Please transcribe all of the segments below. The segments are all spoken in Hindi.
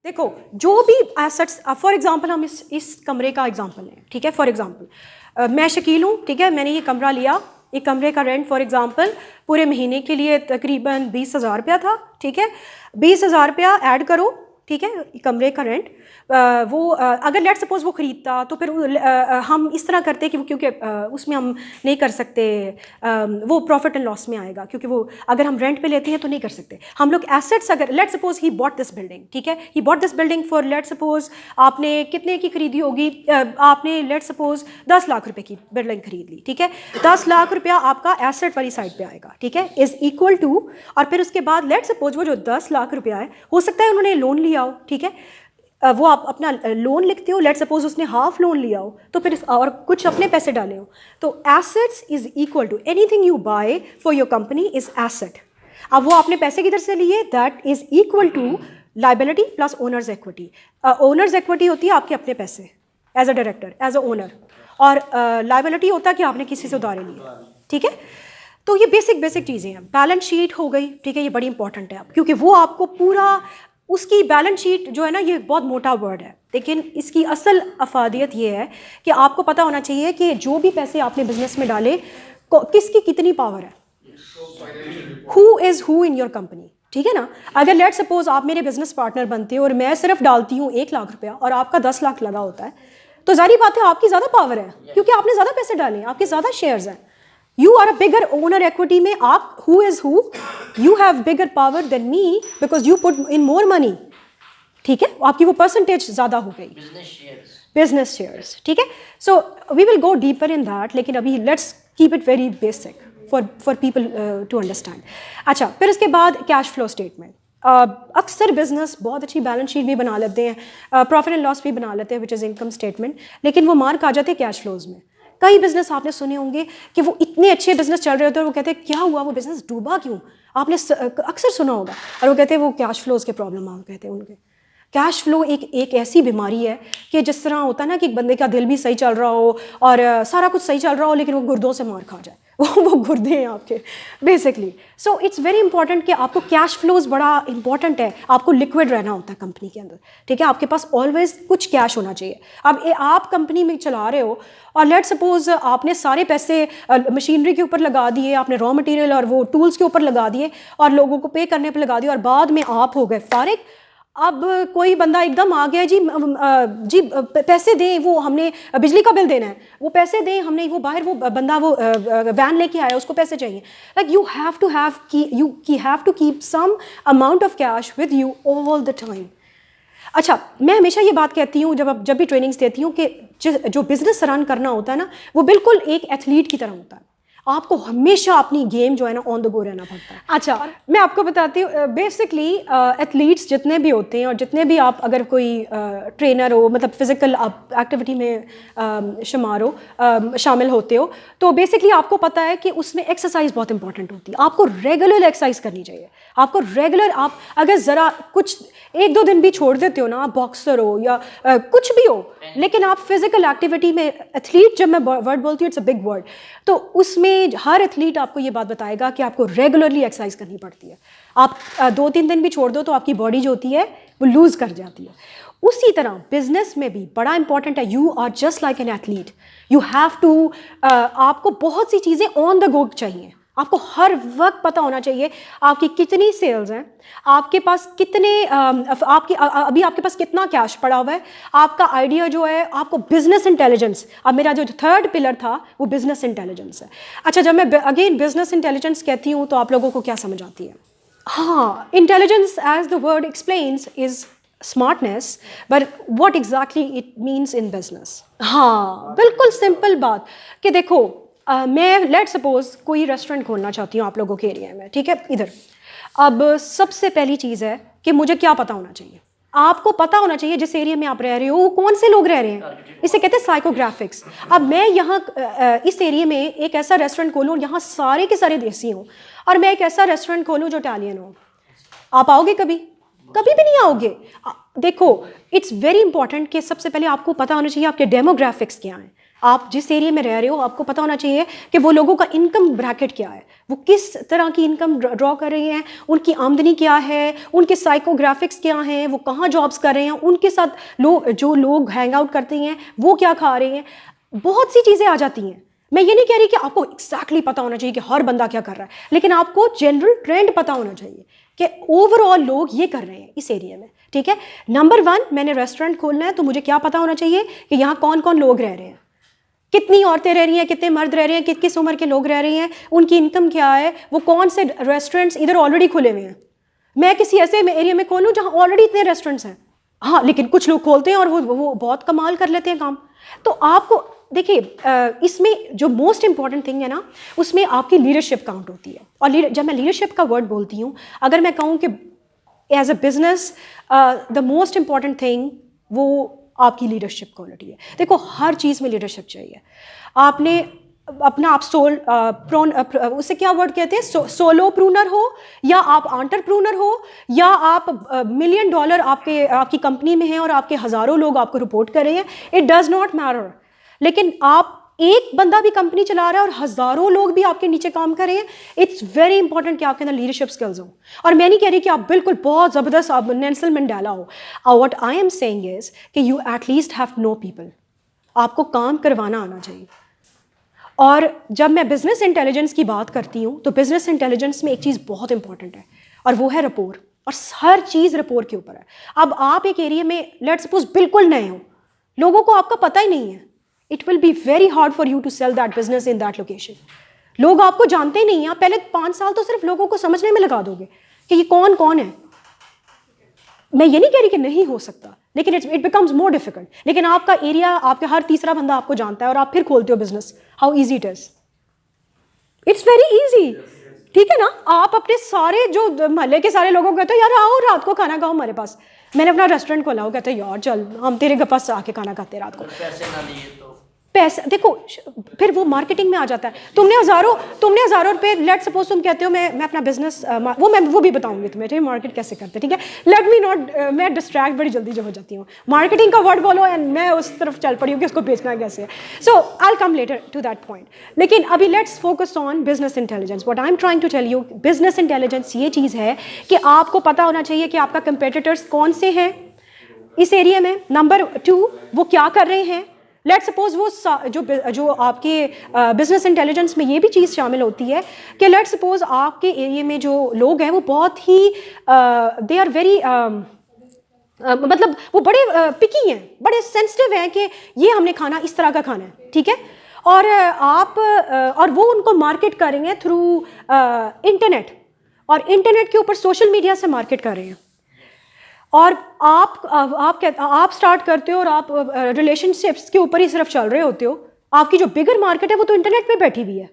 देखो जो भी एसेट्स, फॉर एग्जांपल हम इस कमरे का एग्जांपल लें, ठीक है। फॉर एग्जांपल मैं शकील हूँ, ठीक है, मैंने ये कमरा लिया, एक कमरे का रेंट फॉर एग्जांपल पूरे महीने के लिए तकरीबन 20,000 रुपया था, ठीक है। 20,000 रुपया ऐड करो, ठीक है, कमरे का रेंट। वो अगर लेट सपोज वो ख़रीदता तो फिर हम इस तरह करते कि वो, क्योंकि उसमें हम नहीं कर सकते, वो प्रॉफिट एंड लॉस में आएगा, क्योंकि वो अगर हम रेंट पे लेते हैं तो नहीं कर सकते हम लोग। एसेट्स अगर let suppose he bought this building, ठीक है, he bought this building for let suppose आपने कितने की खरीदी होगी, आपने लेट सपोज 10 लाख रुपए की बिल्डिंग खरीद ली, ठीक है। 10 लाख रुपया आपका एसेट वाली साइड पे आएगा, ठीक है, इज इक्वल टू, और फिर उसके बाद लेट सपोज वो जो 10 लाख रुपया है, हो सकता है उन्होंने लोन लिया हो, ठीक है, वो आप अपना लोन लिखते हो, लेट सपोज उसने हाफ लोन लिया हो, तो फिर और कुछ अपने पैसे डाले हो, तो assets is equal to anything you buy for your company is asset. अब वो आपने पैसे किधर से लिए, that is equal to liability plus owners equity. Owners equity होती है आपके अपने पैसे as a director, as a owner, और लाइबिलिटी होता है कि आपने किसी से उधारे लिए, ठीक है। तो ये बेसिक चीज़ें हैं। बैलेंस शीट हो गई, ठीक है, ये बड़ी इंपॉर्टेंट है क्योंकि वो आपको पूरा उसकी बैलेंस शीट जो है ना, ये बहुत मोटा वर्ड है, लेकिन इसकी असल अफादियत ये है कि आपको पता होना चाहिए कि जो भी पैसे आपने बिजनेस में डाले किसकी कितनी पावर है, who is who in your company, ठीक है ना। अगर लेट सपोज आप मेरे बिजनेस पार्टनर बनते हो और मैं सिर्फ डालती हूँ 1 लाख रुपया और आपका 10 लाख लगा होता है, तो जारी बात है आपकी ज़्यादा पावर है क्योंकि आपने ज़्यादा पैसे डाले, आपके ज़्यादा शेयर्स हैं। You are a bigger owner equity में आप who is who, you have bigger power than me because you put in more money, ठीक है, आपकी वो परसेंटेज ज़्यादा हो गई, बिजनेस शेयर्स, ठीक है। So we will go deeper in that, लेकिन अभी let's keep it very basic for people to understand. अच्छा, फिर उसके बाद कैश फ्लो स्टेटमेंट। अक्सर बिजनेस बहुत अच्छी बैलेंस शीट भी बना लेते हैं, प्रॉफिट एंड लॉस भी बना लेते हैं विच इज़ इनकम स्टेटमेंट, लेकिन वो मार खा जाते हैं कैश फ्लोज में। कई बिजनेस आपने सुने होंगे कि वो इतने अच्छे बिजनेस चल रहे होते हैं और वो कहते हैं क्या हुआ, वो बिजनेस डूबा क्यों, आपने अक्सर सुना होगा, और वो कहते हैं वो कैश फ्लोज के प्रॉब्लम आ कहते हैं उनके। कैश फ्लो एक ऐसी बीमारी है कि जिस तरह होता है ना कि एक बंदे का दिल भी सही चल रहा हो और सारा कुछ सही चल रहा हो, लेकिन वो गुर्दों से मार खा जाए, वो गुर्दे हैं आपके basically. So it's very important कि आपको कैश फ्लोज बड़ा इंपॉर्टेंट है, आपको लिक्विड रहना होता है कंपनी के अंदर, ठीक है, आपके पास ऑलवेज कुछ कैश होना चाहिए। अब आप कंपनी में चला रहे हो और लेट सपोज आपने सारे पैसे मशीनरी के ऊपर लगा दिए, आपने रॉ मटेरियल और वो टूल्स के ऊपर लगा दिए और लोगों को पे करने पर लगा दिया, और बाद में आप हो गए फारिग। अब कोई बंदा एकदम आ गया, जी पैसे दें, वो हमने बिजली का बिल देना है, वो पैसे दें, हमने वो बाहर वो बंदा वो वैन लेके आया, उसको पैसे चाहिए। Like you have to keep some amount of cash with you all the time. अच्छा, मैं हमेशा ये बात कहती हूँ जब भी ट्रेनिंग्स देती हूँ कि जो बिजनेस रन करना होता है ना, वो बिल्कुल एक एथलीट की तरह होता है। आपको हमेशा अपनी गेम जो है ना ऑन द गो रहना पड़ता है। अच्छा, मैं आपको बताती हूँ, बेसिकली एथलीट्स जितने भी होते हैं और जितने भी आप अगर कोई ट्रेनर हो, मतलब फिजिकल आप एक्टिविटी में शामिल होते हो, तो बेसिकली आपको पता है कि उसमें एक्सरसाइज बहुत इंपॉर्टेंट होती है। आपको रेगुलर एक्सरसाइज करनी चाहिए, आपको रेगुलर, आप अगर ज़रा कुछ 1-2 दिन भी छोड़ देते हो ना, आप बॉक्सर हो या कुछ भी हो, लेकिन आप फिजिकल एक्टिविटी में, एथलीट जब मैं वर्ड बोलती हूँ इट्स अ बिग वर्ड, तो उसमें हर एथलीट आपको ये बात बताएगा कि आपको रेगुलरली एक्सरसाइज करनी पड़ती है। आप 2-3 दिन भी छोड़ दो तो आपकी बॉडी जो होती है वो लूज कर जाती है। उसी तरह बिजनेस में भी बड़ा इंपॉर्टेंट है, you are just like an athlete, you have to, आपको बहुत सी चीज़ें ऑन द गो चाहिए, आपको हर वक्त पता होना चाहिए आपकी कितनी सेल्स हैं, आपके पास कितने अभी आपके पास कितना कैश पड़ा हुआ है, आपका आइडिया जो है, आपको बिजनेस इंटेलिजेंस। अब मेरा जो थर्ड पिलर था वो बिजनेस इंटेलिजेंस है। अच्छा, जब मैं अगेन बिजनेस इंटेलिजेंस कहती हूँ तो आप लोगों को क्या समझ आती है? हाँ, intelligence as the word explains is smartness, but what exactly it means in business. हाँ, बिल्कुल सिंपल बात कि देखो, मैं लेट सपोज कोई रेस्टोरेंट खोलना चाहती हूँ आप लोगों के एरिया में, ठीक है, इधर। अब सबसे पहली चीज़ है कि मुझे क्या पता होना चाहिए, आपको पता होना चाहिए जिस एरिया में आप रह रहे हो वो कौन से लोग रह रहे हैं, इसे कहते हैं साइकोग्राफिक्स। अब मैं यहाँ इस एरिया में एक ऐसा रेस्टोरेंट खोलूँ यहाँ सारे के सारे देसी हों, और मैं एक ऐसा रेस्टोरेंट खोलूँ जो इटालियन हो, आप आओगे कभी? कभी भी नहीं आओगे। देखो, इट्स वेरी इंपॉर्टेंट कि सबसे पहले आपको पता होना चाहिए आपके डेमोग्राफिक्स क्या हैं, आप जिस एरिया में रह रहे हो आपको पता होना चाहिए कि वो लोगों का इनकम ब्रैकेट क्या है, वो किस तरह की इनकम ड्रॉ कर रही हैं, उनकी आमदनी क्या है, उनके साइकोग्राफिक्स क्या हैं, वो कहाँ जॉब्स कर रहे हैं, उनके साथ जो लोग हैंग आउट करते हैं वो क्या खा रहे हैं। बहुत सी चीज़ें आ जाती हैं। मैं ये नहीं कह रही कि आपको एग्जैक्टली पता होना चाहिए कि हर बंदा क्या कर रहा है, लेकिन आपको जनरल ट्रेंड पता होना चाहिए कि ओवरऑल लोग ये कर रहे हैं इस एरिया में, ठीक है। नंबर 1, मैंने रेस्टोरेंट खोलना है तो मुझे क्या पता होना चाहिए कि यहाँ कौन कौन लोग रह रहे हैं, कितनी औरतें रह रही हैं, कितने मर्द रह रहे हैं, किस उम्र के लोग रह रहे हैं, उनकी इनकम क्या है, वो कौन से रेस्टोरेंट्स इधर ऑलरेडी खुले हुए हैं। मैं किसी ऐसे एरिया में खोलूँ जहाँ ऑलरेडी इतने रेस्टोरेंट्स हैं, हाँ, लेकिन कुछ लोग खोलते हैं और वो बहुत कमाल कर लेते हैं काम। तो आपको देखिए, इसमें जो मोस्ट इंपॉर्टेंट थिंग है ना, उसमें आपकी लीडरशिप काउंट होती है। और जब मैं लीडरशिप का वर्ड बोलती हूँ, अगर मैं कहूँ कि as a business the most important thing वो आपकी लीडरशिप क्वालिटी है। देखो, हर चीज़ में लीडरशिप चाहिए। आपने अपना आप उससे क्या वर्ड कहते हैं, सोलो प्रूनर हो, या आप एंटरप्रूनर हो, या आप $1 मिलियन आपकी कंपनी में है और आपके हज़ारों लोग आपको रिपोर्ट कर रहे हैं, इट डज़ नॉट मैटर। लेकिन आप एक बंदा भी कंपनी चला रहा है और हज़ारों लोग भी आपके नीचे काम कर रहे हैं, इट्स वेरी इंपॉर्टेंट कि आपके अंदर लीडरशिप स्किल्स हो। और मैं नहीं कह रही कि आप बिल्कुल बहुत ज़बरदस्त आप नेल्सन मंडेला हो। What I am saying is कि you at least have no people, आपको काम करवाना आना चाहिए। और जब मैं बिजनेस इंटेलिजेंस की बात करती हूँ तो बिजनेस इंटेलिजेंस में एक चीज़ बहुत इंपॉर्टेंट है और वो है रपोर, और हर चीज़ रपोर के ऊपर है। अब आप एक एरिया में लेट्स सपोज बिल्कुल नए हो, लोगों को आपका पता ही नहीं है, it will be very hard for you to sell that business in that location. लोग आपको जानते ही नहीं हैं, आप पहले 5 साल तो सिर्फ लोगों को समझने में लगा दोगे कि ये कौन कौन है। मैं ये नहीं कह रही कि नहीं हो सकता, लेकिन इट बिकम्स मोर डिफिकल्ट। लेकिन आपका एरिया, आपका हर तीसरा बंदा आपको जानता है और आप फिर खोलते हो business, how easy it is, it's very easy, ठीक है ना। आप अपने सारे जो मोहल्ले के सारे लोगों को कहते हो यार आओ रात को खाना खाओ हमारे पास, मैंने अपना रेस्टोरेंट खोला हो, कहते हैं यार चल हम तेरे घर पास आके खाना खाते हैं रात को। पैसे ना लिए तो पैसा देखो, फिर वो मार्केटिंग में आ जाता है। तुमने हज़ारों रुपए, लेट सपोज तुम कहते हो मैं अपना बिजनेस, वो भी बताऊंगी तुम्हें मार्केट कैसे करते, ठीक है। लेट मी नॉट, मैं डिस्ट्रैक्ट बड़ी जल्दी जो हो जाती हूँ, मार्केटिंग का वर्ड बोलो एंड मैं उस तरफ चल पड़ी हूँ कि उसको बेचना कैसे है। So I will come later to that point. लेकिन अभी let's focus on business intelligence. What I am trying to tell you, business intelligence ये चीज़ है कि आपको पता होना चाहिए कि आपका कंपेटिटर्स कौन से हैं इस एरिया में। नंबर 2, वो क्या कर रहे हैं। लेट सपोज वो जो आपके बिजनेस इंटेलिजेंस में ये भी चीज़ शामिल होती है कि लेट सपोज आपके एरिया में जो लोग हैं वो बहुत ही दे आर वेरी मतलब वो बड़े पिकी हैं, बड़े सेंसिटिव हैं कि ये हमने खाना इस तरह का खाना है, ठीक है। और और वो उनको मार्केट करेंगे थ्रू इंटरनेट, और इंटरनेट के ऊपर सोशल मीडिया से मार्केट कर रहे हैं। और आप स्टार्ट करते हो और आप रिलेशनशिप्स के ऊपर ही सिर्फ चल रहे होते हो। आपकी जो बिगर मार्केट है वो तो इंटरनेट पे बैठी हुई है।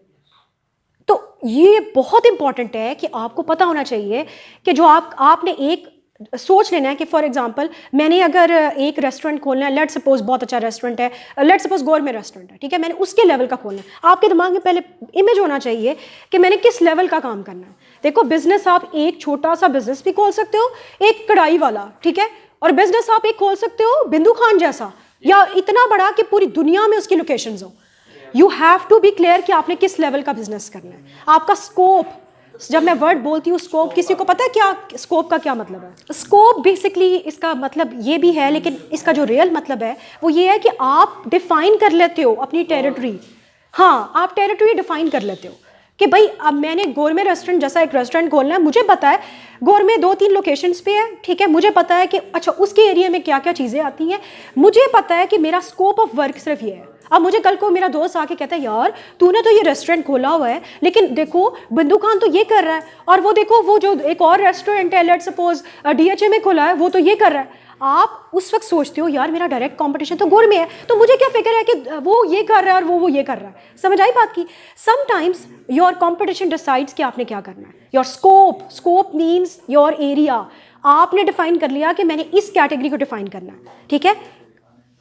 तो ये बहुत इंपॉर्टेंट है कि आपको पता होना चाहिए कि जो आपने एक सोच लेना है कि फॉर एग्जांपल मैंने अगर एक रेस्टोरेंट खोलना है, लेट सपोज बहुत अच्छा रेस्टोरेंट है, लेट सपोज गोरमे रेस्टोरेंट है, ठीक है, मैंने उसके लेवल का खोलना है। आपके दिमाग में पहले इमेज होना चाहिए कि मैंने किस लेवल का काम करना है। देखो, बिजनेस आप एक छोटा सा बिजनेस भी खोल सकते हो, एक कढ़ाई वाला, ठीक है, और बिजनेस आप एक खोल सकते हो बिंदु खान जैसा, या इतना बड़ा कि पूरी दुनिया में उसकी लोकेशंस हो। You have to be clear कि आपने किस लेवल का बिजनेस करना है। आपका स्कोप, जब मैं वर्ड बोलती हूँ स्कोप, किसी को पता है क्या स्कोप का क्या मतलब है? स्कोप बेसिकली इसका मतलब ये भी है, लेकिन इसका जो रियल मतलब है वो ये है कि आप डिफाइन कर लेते हो अपनी टेरिटरी। हाँ, आप टेरिटरी डिफाइन कर लेते हो कि भाई अब मैंने गोरमे रेस्टोरेंट जैसा एक रेस्टोरेंट खोलना है, मुझे पता है गोरमे 2-3 लोकेशंस पे है, ठीक है, मुझे पता है कि अच्छा उसके एरिया में क्या क्या चीज़ें आती हैं, मुझे पता है कि मेरा स्कोप ऑफ वर्क सिर्फ ये है। अब मुझे कल को मेरा दोस्त आके कहता है यार तूने तो ये रेस्टोरेंट खोला हुआ है, लेकिन देखो बिंदु खान तो ये कर रहा है, और वो देखो वो जो एक और रेस्टोरेंट है लेट सपोज DHA में खोला है वो तो ये कर रहा है। आप उस वक्त सोचते हो यार मेरा डायरेक्ट कंपटीशन तो गोरमे है, तो मुझे क्या फिक्र है कि वो ये कर रहा है और वो ये कर रहा है। समझ आई बात की? समटाइम्स योर कंपटीशन डिसाइड्स कि आपने क्या करना है। Your scope means your area. आपने डिफाइन कर लिया कि मैंने इस कैटेगरी को डिफाइन करना है, ठीक है।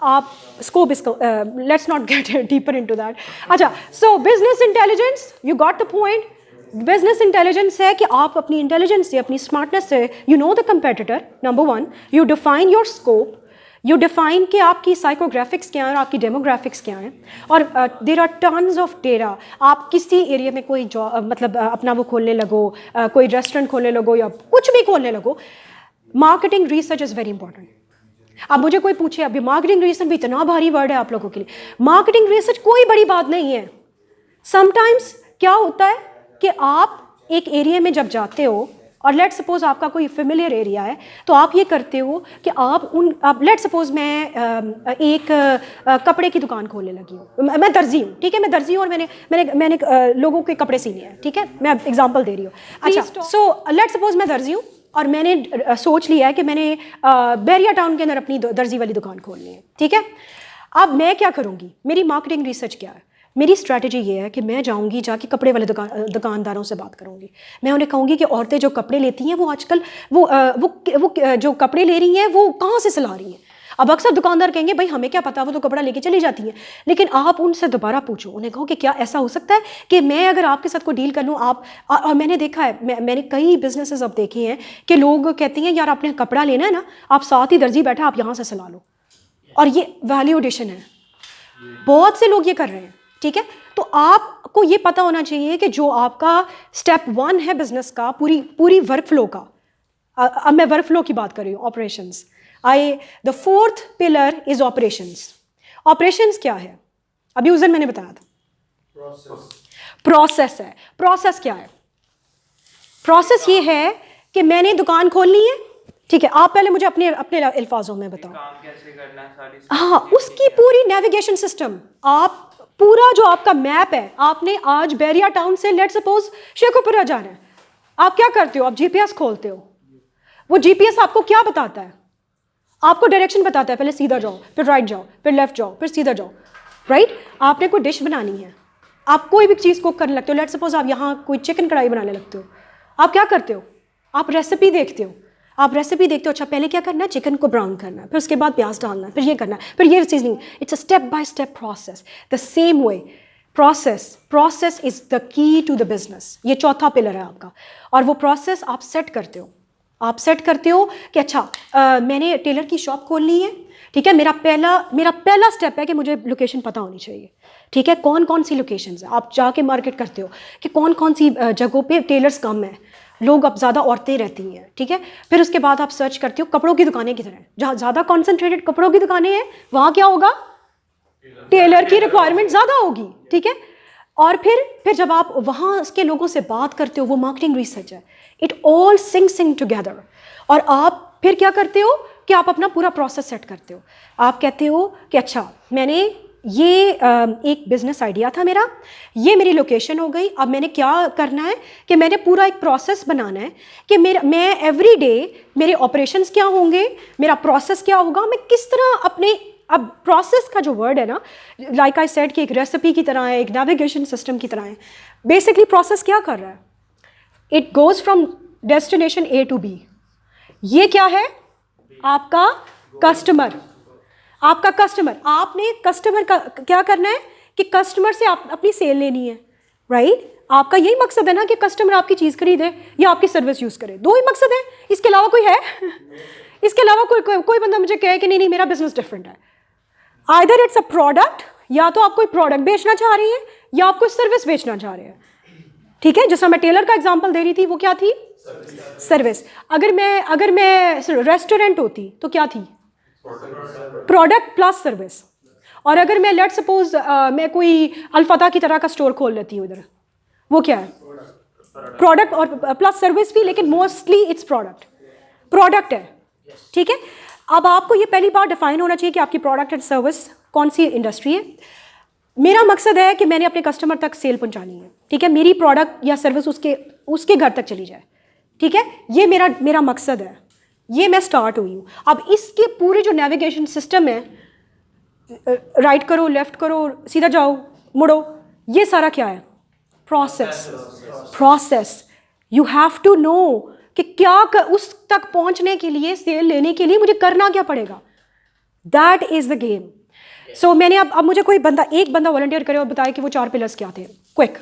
आप स्कोप इसको let's not get deeper into that. अच्छा, so business intelligence, you got the point. Business intelligence है कि आप अपनी इंटेलिजेंस से, अपनी स्मार्टनेस से, you know the competitor, number 1, you define your scope, you define कि आपकी साइकोग्राफिक्स क्या हैं और आपकी डेमोग्राफिक्स क्या हैं, और there are tons of data. आप किसी एरिया में कोई जॉब मतलब अपना वो खोलने लगो, कोई रेस्टोरेंट खोलने लगो या कुछ भी खोलने लगो, marketing research is very important. अब मुझे कोई पूछे, अभी मार्केटिंग रिसर्च भी इतना भारी वर्ड है आप लोगों के लिए। मार्केटिंग रिसर्च कोई बड़ी बात नहीं है। समटाइम्स क्या होता है कि आप एक एरिया में जब जाते हो, और लेट सपोज आपका कोई फेमिलियर एरिया है, तो आप ये करते हो कि आप लेट सपोज मैं एक कपड़े की दुकान खोलने लगी हूँ, मैं दर्जी हूँ, ठीक है, मैं दर्जी हूँ और मैंने लोगों के कपड़े सीने हैं, ठीक है, मैं एग्जांपल दे रही हूँ। अच्छा, सो लेट सपोज मैं दर्जी हूँ और मैंने सोच लिया है कि मैंने बैरिया टाउन के अंदर अपनी दर्जी वाली दुकान खोलनी है, ठीक है। अब मैं क्या करूँगी, मेरी मार्केटिंग रिसर्च क्या है? मेरी स्ट्रैटेजी ये है कि मैं जाऊंगी, जाके कपड़े वाले दुकानदारों से बात करूंगी। मैं उन्हें कहूँगी कि औरतें जो कपड़े लेती हैं वो आजकल वो जो कपड़े ले रही हैं वो कहाँ से सिला रही हैं। अब अक्सर दुकानदार कहेंगे भाई हमें क्या पता, वो तो कपड़ा लेके चली जाती हैं। लेकिन आप उनसे दोबारा पूछो, उन्हें कहो कि क्या ऐसा हो सकता है कि मैं अगर आपके साथ कोई डील कर लूँ। और मैंने देखा है, मैंने कई बिजनेसेस अब देखे हैं कि लोग कहते हैं यार आपने कपड़ा लेना है ना, आप साथ ही दर्जी बैठा, आप यहाँ से सिला लो। और ये वैल्यू एडिशन है, बहुत से लोग ये कर रहे हैं, ठीक है। तो आपको ये पता होना चाहिए कि जो आपका स्टेप 1 है बिजनेस का, पूरी वर्क फ्लो का, अब मैं वर्क फ्लो की बात कर रही हूँ, operations. The 4th pillar is operations. Operations क्या है? अभी उस दिन मैंने बताया था, प्रोसेस है। प्रोसेस क्या है? प्रोसेस ये है कि मैंने दुकान खोलनी है, ठीक है। आप पहले मुझे अपने अल्फाजों में बताओ काम कैसे करना है, सारी हाँ, उसकी पूरी नेविगेशन सिस्टम, आप पूरा जो आपका मैप है, आपने आज बैरिया टाउन से लेट सपोज शेखुपुरा जाना है, आप क्या करते हो? आप जीपीएस खोलते हो। वो जीपीएस आपको क्या बताता है? आपको डायरेक्शन बताता है, पहले सीधा जाओ, फिर राइट जाओ, फिर लेफ्ट जाओ, फिर सीधा जाओ, राइट। आपने कोई डिश बनानी है, आप कोई भी चीज़ कुक करने लगते हो, लेट सपोज आप यहाँ कोई चिकन कढ़ाई बनाने लगते हो, आप क्या करते हो? आप रेसिपी देखते हो। अच्छा पहले क्या करना है? चिकन को ब्राउन करना है, फिर उसके बाद प्याज डालना है, फिर ये करना है, फिर ये seasoning. It's a step by step process. The same way process is the key to the business. ये 4था पिलर है आपका। और वो प्रोसेस आप सेट करते हो। कि अच्छा मैंने टेलर की शॉप खोलनी है, ठीक है। मेरा पहला स्टेप है कि मुझे लोकेशन पता होनी चाहिए, ठीक है। कौन कौन सी लोकेशंस है, आप जाके मार्केट करते हो कि कौन कौन सी जगहों पे टेलर्स कम है, लोग अब ज़्यादा औरतें रहती हैं, ठीक है। फिर उसके बाद आप सर्च करते हो कपड़ों की दुकानें किधर हैं, जहाँ ज़्यादा कॉन्सेंट्रेटेड कपड़ों की दुकानें हैं, वहाँ क्या होगा? टेलर की रिक्वायरमेंट ज़्यादा होगी, ठीक है। और फिर जब आप वहाँ उसके लोगों से बात करते हो, वो मार्केटिंग रिसर्च है। It all Singh together. और आप फिर क्या करते हो कि आप अपना पूरा प्रोसेस सेट करते हो। आप कहते हो कि अच्छा मैंने ये एक बिजनेस आइडिया था मेरा, ये मेरी लोकेशन हो गई। अब मैंने क्या करना है कि मैंने पूरा एक प्रोसेस बनाना है कि मैं एवरी डे मेरे ऑपरेशंस क्या होंगे, मेरा प्रोसेस क्या होगा, मैं किस तरह अपने। अब प्रोसेस का जो वर्ड है ना, लाइक आई सेड कि एक रेसिपी की तरह है, एक नेविगेशन सिस्टम की तरह है। बेसिकली प्रोसेस क्या कर रहा है? It goes from destination A to B। ये क्या है? आपका कस्टमर। आपने कस्टमर का क्या करना है कि कस्टमर से आप अपनी सेल लेनी है, राइट। आपका यही मकसद है ना कि कस्टमर आपकी चीज़ खरीदे या आपकी सर्विस यूज़ करे। 2 ही मकसद है, इसके अलावा कोई है? इसके अलावा कोई बंदा मुझे कहे कि नहीं मेरा बिजनेस डिफरेंट है। आइदर इट्स अ प्रोडक्ट, या तो आप कोई प्रोडक्ट बेचना चाह रही हैं या आप कोई सर्विस बेचना चाह रहे हैं, ठीक है। जैसा मैं टेलर का एग्जांपल दे रही थी, वो क्या थी? सर्विस। अगर मैं रेस्टोरेंट होती तो क्या थी? Product plus service. और अगर मैं लेट सपोज मैं कोई अल्फता की तरह का स्टोर खोल लेती हूँ इधर, वो क्या है? प्रोडक्ट और प्लस सर्विस भी, लेकिन मोस्टली इट्स प्रोडक्ट है, ठीक है। अब आपको ये पहली बार डिफाइन होना चाहिए कि आपकी प्रोडक्ट एंड सर्विस कौन सी इंडस्ट्री है। मेरा मकसद है कि मैंने अपने कस्टमर तक सेल पहुंचानी है, ठीक है। मेरी प्रोडक्ट या सर्विस उसके घर तक चली जाए, ठीक है। ये मेरा मकसद है। ये मैं स्टार्ट हुई हूँ। अब इसके पूरे जो नेविगेशन सिस्टम है, राइट करो, लेफ्ट करो, सीधा जाओ, मुड़ो, ये सारा क्या है? Process. You have to know कि उस तक पहुंचने के लिए, सेल लेने के लिए मुझे करना क्या पड़ेगा। That is the game. So मैंने अब मुझे एक बंदा वॉलंटियर करे और बताए कि वो 4 पिलर्स क्या थे। क्विक,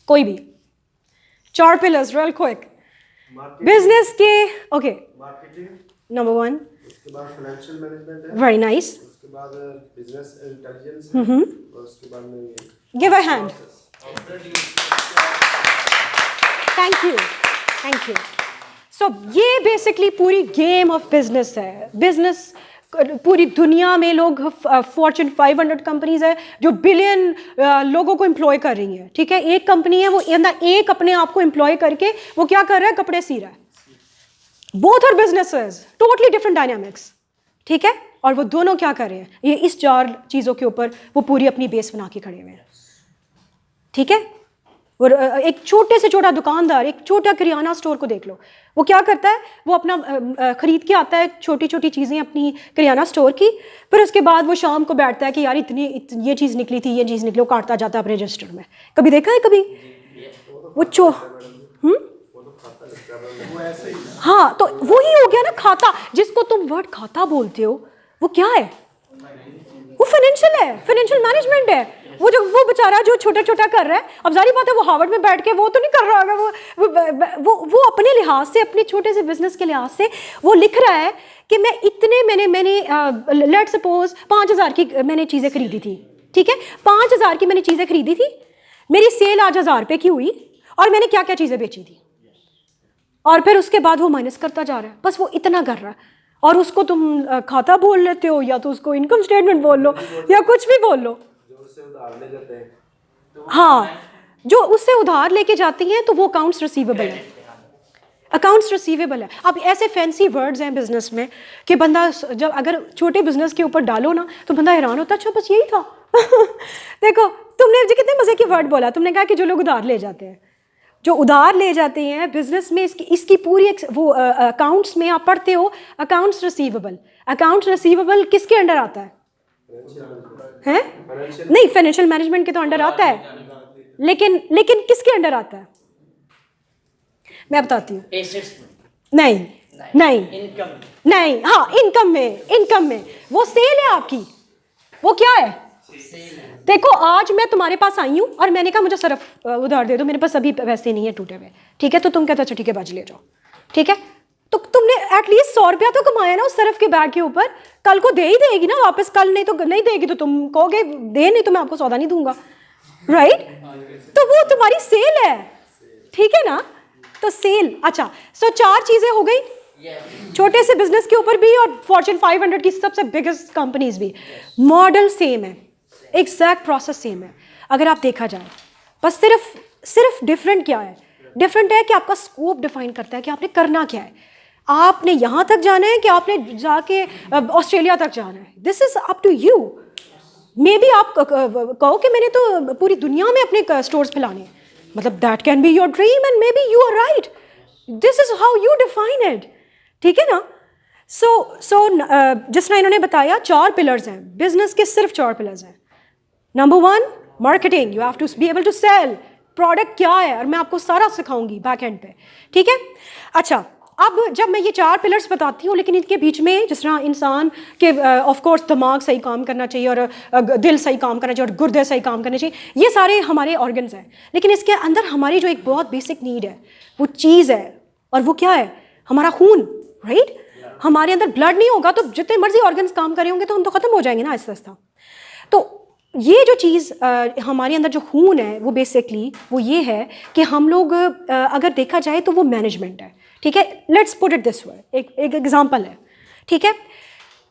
कोई भी 4 पिलर्स रियल क्विक बिजनेस के। ओके, नंबर 1 उसके बाद फाइनेंशियल मैनेजमेंट है, वेरी नाइस, उसके बाद बिजनेस इंटेलिजेंस है, और उसके बाद में ये give a hand, thank you, thank you. So ये बेसिकली पूरी गेम ऑफ बिजनेस है। बिजनेस पूरी दुनिया में लोग फॉर्च्यून 500 कंपनीज है जो बिलियन लोगों को एम्प्लॉय कर रही हैं, ठीक है। एक कंपनी है वो एक अपने आप को एम्प्लॉय करके वो क्या कर रहा है, कपड़े सी रहा है। Both are businesses, totally different dynamics, ठीक है। और वो दोनों क्या कर रहे हैं, ये इस 4 चीज़ों के ऊपर वो पूरी अपनी बेस बना के खड़े हुए हैं, ठीक है। और एक छोटे से छोटा दुकानदार, एक छोटा किराना स्टोर को देख लो, वो क्या करता है, वो अपना खरीद के आता है छोटी छोटी चीज़ें अपनी किराना स्टोर की, फिर उसके बाद वो शाम को बैठता है कि यार ये चीज़ निकली थी, ये चीज़ निकली, वो काटता जाता है अपने रजिस्टर में। कभी देखा है कभी वो हाँ, तो वही हो गया ना खाता, जिसको तुम वर्ड खाता बोलते हो, वो क्या है, वो फाइनेंशियल है, फाइनेंशियल मैनेजमेंट है। वो बेचारा जो छोटा छोटा कर रहा है, अब जारी बात है वो हार्वर्ड में बैठ के वो तो नहीं कर रहा होगा, वो अपने लिहाज से, अपने छोटे से बिजनेस के लिहाज से वो लिख रहा है कि मैं इतने मैंने लेट सपोज 5,000 की मैंने चीज़ें खरीदी थी, ठीक है। 5,000 की मैंने चीज़ें खरीदी थी, मेरी सेल आज 1,000 रुपये की हुई, और मैंने क्या क्या चीज़ें बेची थी, और फिर उसके बाद वो माइनस करता जा रहा है, बस वो इतना कर रहा है। और उसको तुम खाता बोल लेते हो, या तो उसको इनकम स्टेटमेंट बोल लो, या कुछ भी बोल लो। जो उससे उधार ले जाते हैं, हाँ, जो उससे उधार लेके जाती हैं तो वो अकाउंट्स रिसीवेबल है, अकाउंट्स रिसीवेबल है। अब ऐसे फैंसी वर्ड्स हैं बिजनेस में कि बंदा जब अगर छोटे बिजनेस के ऊपर डालो ना तो बंदा हैरान होता है, अच्छा बस यही था। देखो तुमने मुझे कितने मजे की वर्ड बोला, तुमने कहा कि जो लोग उधार ले जाते हैं, जो उधार ले जाते हैं बिजनेस में, इसकी पूरी वो अकाउंट्स में आप पढ़ते हो अकाउंट्स रिसीवेबल। अकाउंट्स रिसीवेबल किसके अंडर आता है? नहीं, फाइनेंशियल मैनेजमेंट के तो अंडर आता है, लेकिन किसके अंडर आता है? मैं बताती हूँ। नहीं नहीं, हाँ, इनकम में वो सेल है आपकी, वो क्या है? देखो आज मैं तुम्हारे पास आई हूँ और मैंने कहा मुझे सरफ उधार दे दो, मेरे पास अभी पैसे नहीं है टूटे हुए, ठीक है। तो तुम कहते हो अच्छा ठीक है बाजी ले जाओ, ठीक है। तो तुमने एटलीस्ट 100 रुपया तो कमाया ना उस सरफ के बैग के ऊपर, कल को दे ही देगी ना वापस, कल नहीं तो नहीं देगी तो तुम कहोगे दे, नहीं तो मैं आपको सौदा नहीं दूंगा, राइट। तो वो तुम्हारी सेल है, ठीक है ना। तो सेल, अच्छा, सो 4 चीजें हो गई, छोटे से बिजनेस के ऊपर भी और फॉर्च्यून 500 की सबसे बिगेस्ट कंपनीज भी। मॉडल सेम है, एग्जैक्ट प्रोसेस सेम है अगर आप देखा जाए, बस सिर्फ डिफरेंट क्या है? डिफरेंट है कि आपका स्कोप डिफाइन करता है कि आपने करना क्या है। आपने यहाँ तक जाना है कि आपने जाके ऑस्ट्रेलिया तक जाना है, this is up to you. Maybe आप कहो कि मैंने तो पूरी दुनिया में अपने स्टोर्स फैलाने हैं, मतलब that can be your dream and maybe you are right, this is how you define it, ठीक है ना। सो जिस तरह इन्होंने बताया 4 पिलर्स हैं बिजनेस के, सिर्फ 4 पिलर्स हैं। Number 1 marketing, you have to be able to sell, product क्या है, और मैं आपको सारा सिखाऊंगी बैक एंड पे, ठीक है। अच्छा, अब जब मैं ये 4 पिलर्स बताती हूँ, लेकिन इनके बीच में जिस तरह इंसान के ऑफ कोर्स दिमाग सही काम करना चाहिए, और दिल सही काम करना चाहिए, और गुर्दे सही काम करने चाहिए, ये सारे हमारे ऑर्गन्स हैं, लेकिन इसके अंदर हमारी जो एक बहुत बेसिक नीड है वो चीज़ है, और वो क्या है? हमारा खून, राइट। हमारे अंदर ब्लड नहीं होगा तो जितने मर्जी ऑर्गन्स काम करे होंगे तो हम तो ख़त्म हो जाएंगे ना आहिस्ता आहिस्ता। तो ये जो चीज़ हमारे अंदर जो खून है वो बेसिकली वो ये है कि हम लोग अगर देखा जाए तो वो मैनेजमेंट है, ठीक है। Let's put it this way, एक एग्जांपल है, ठीक है।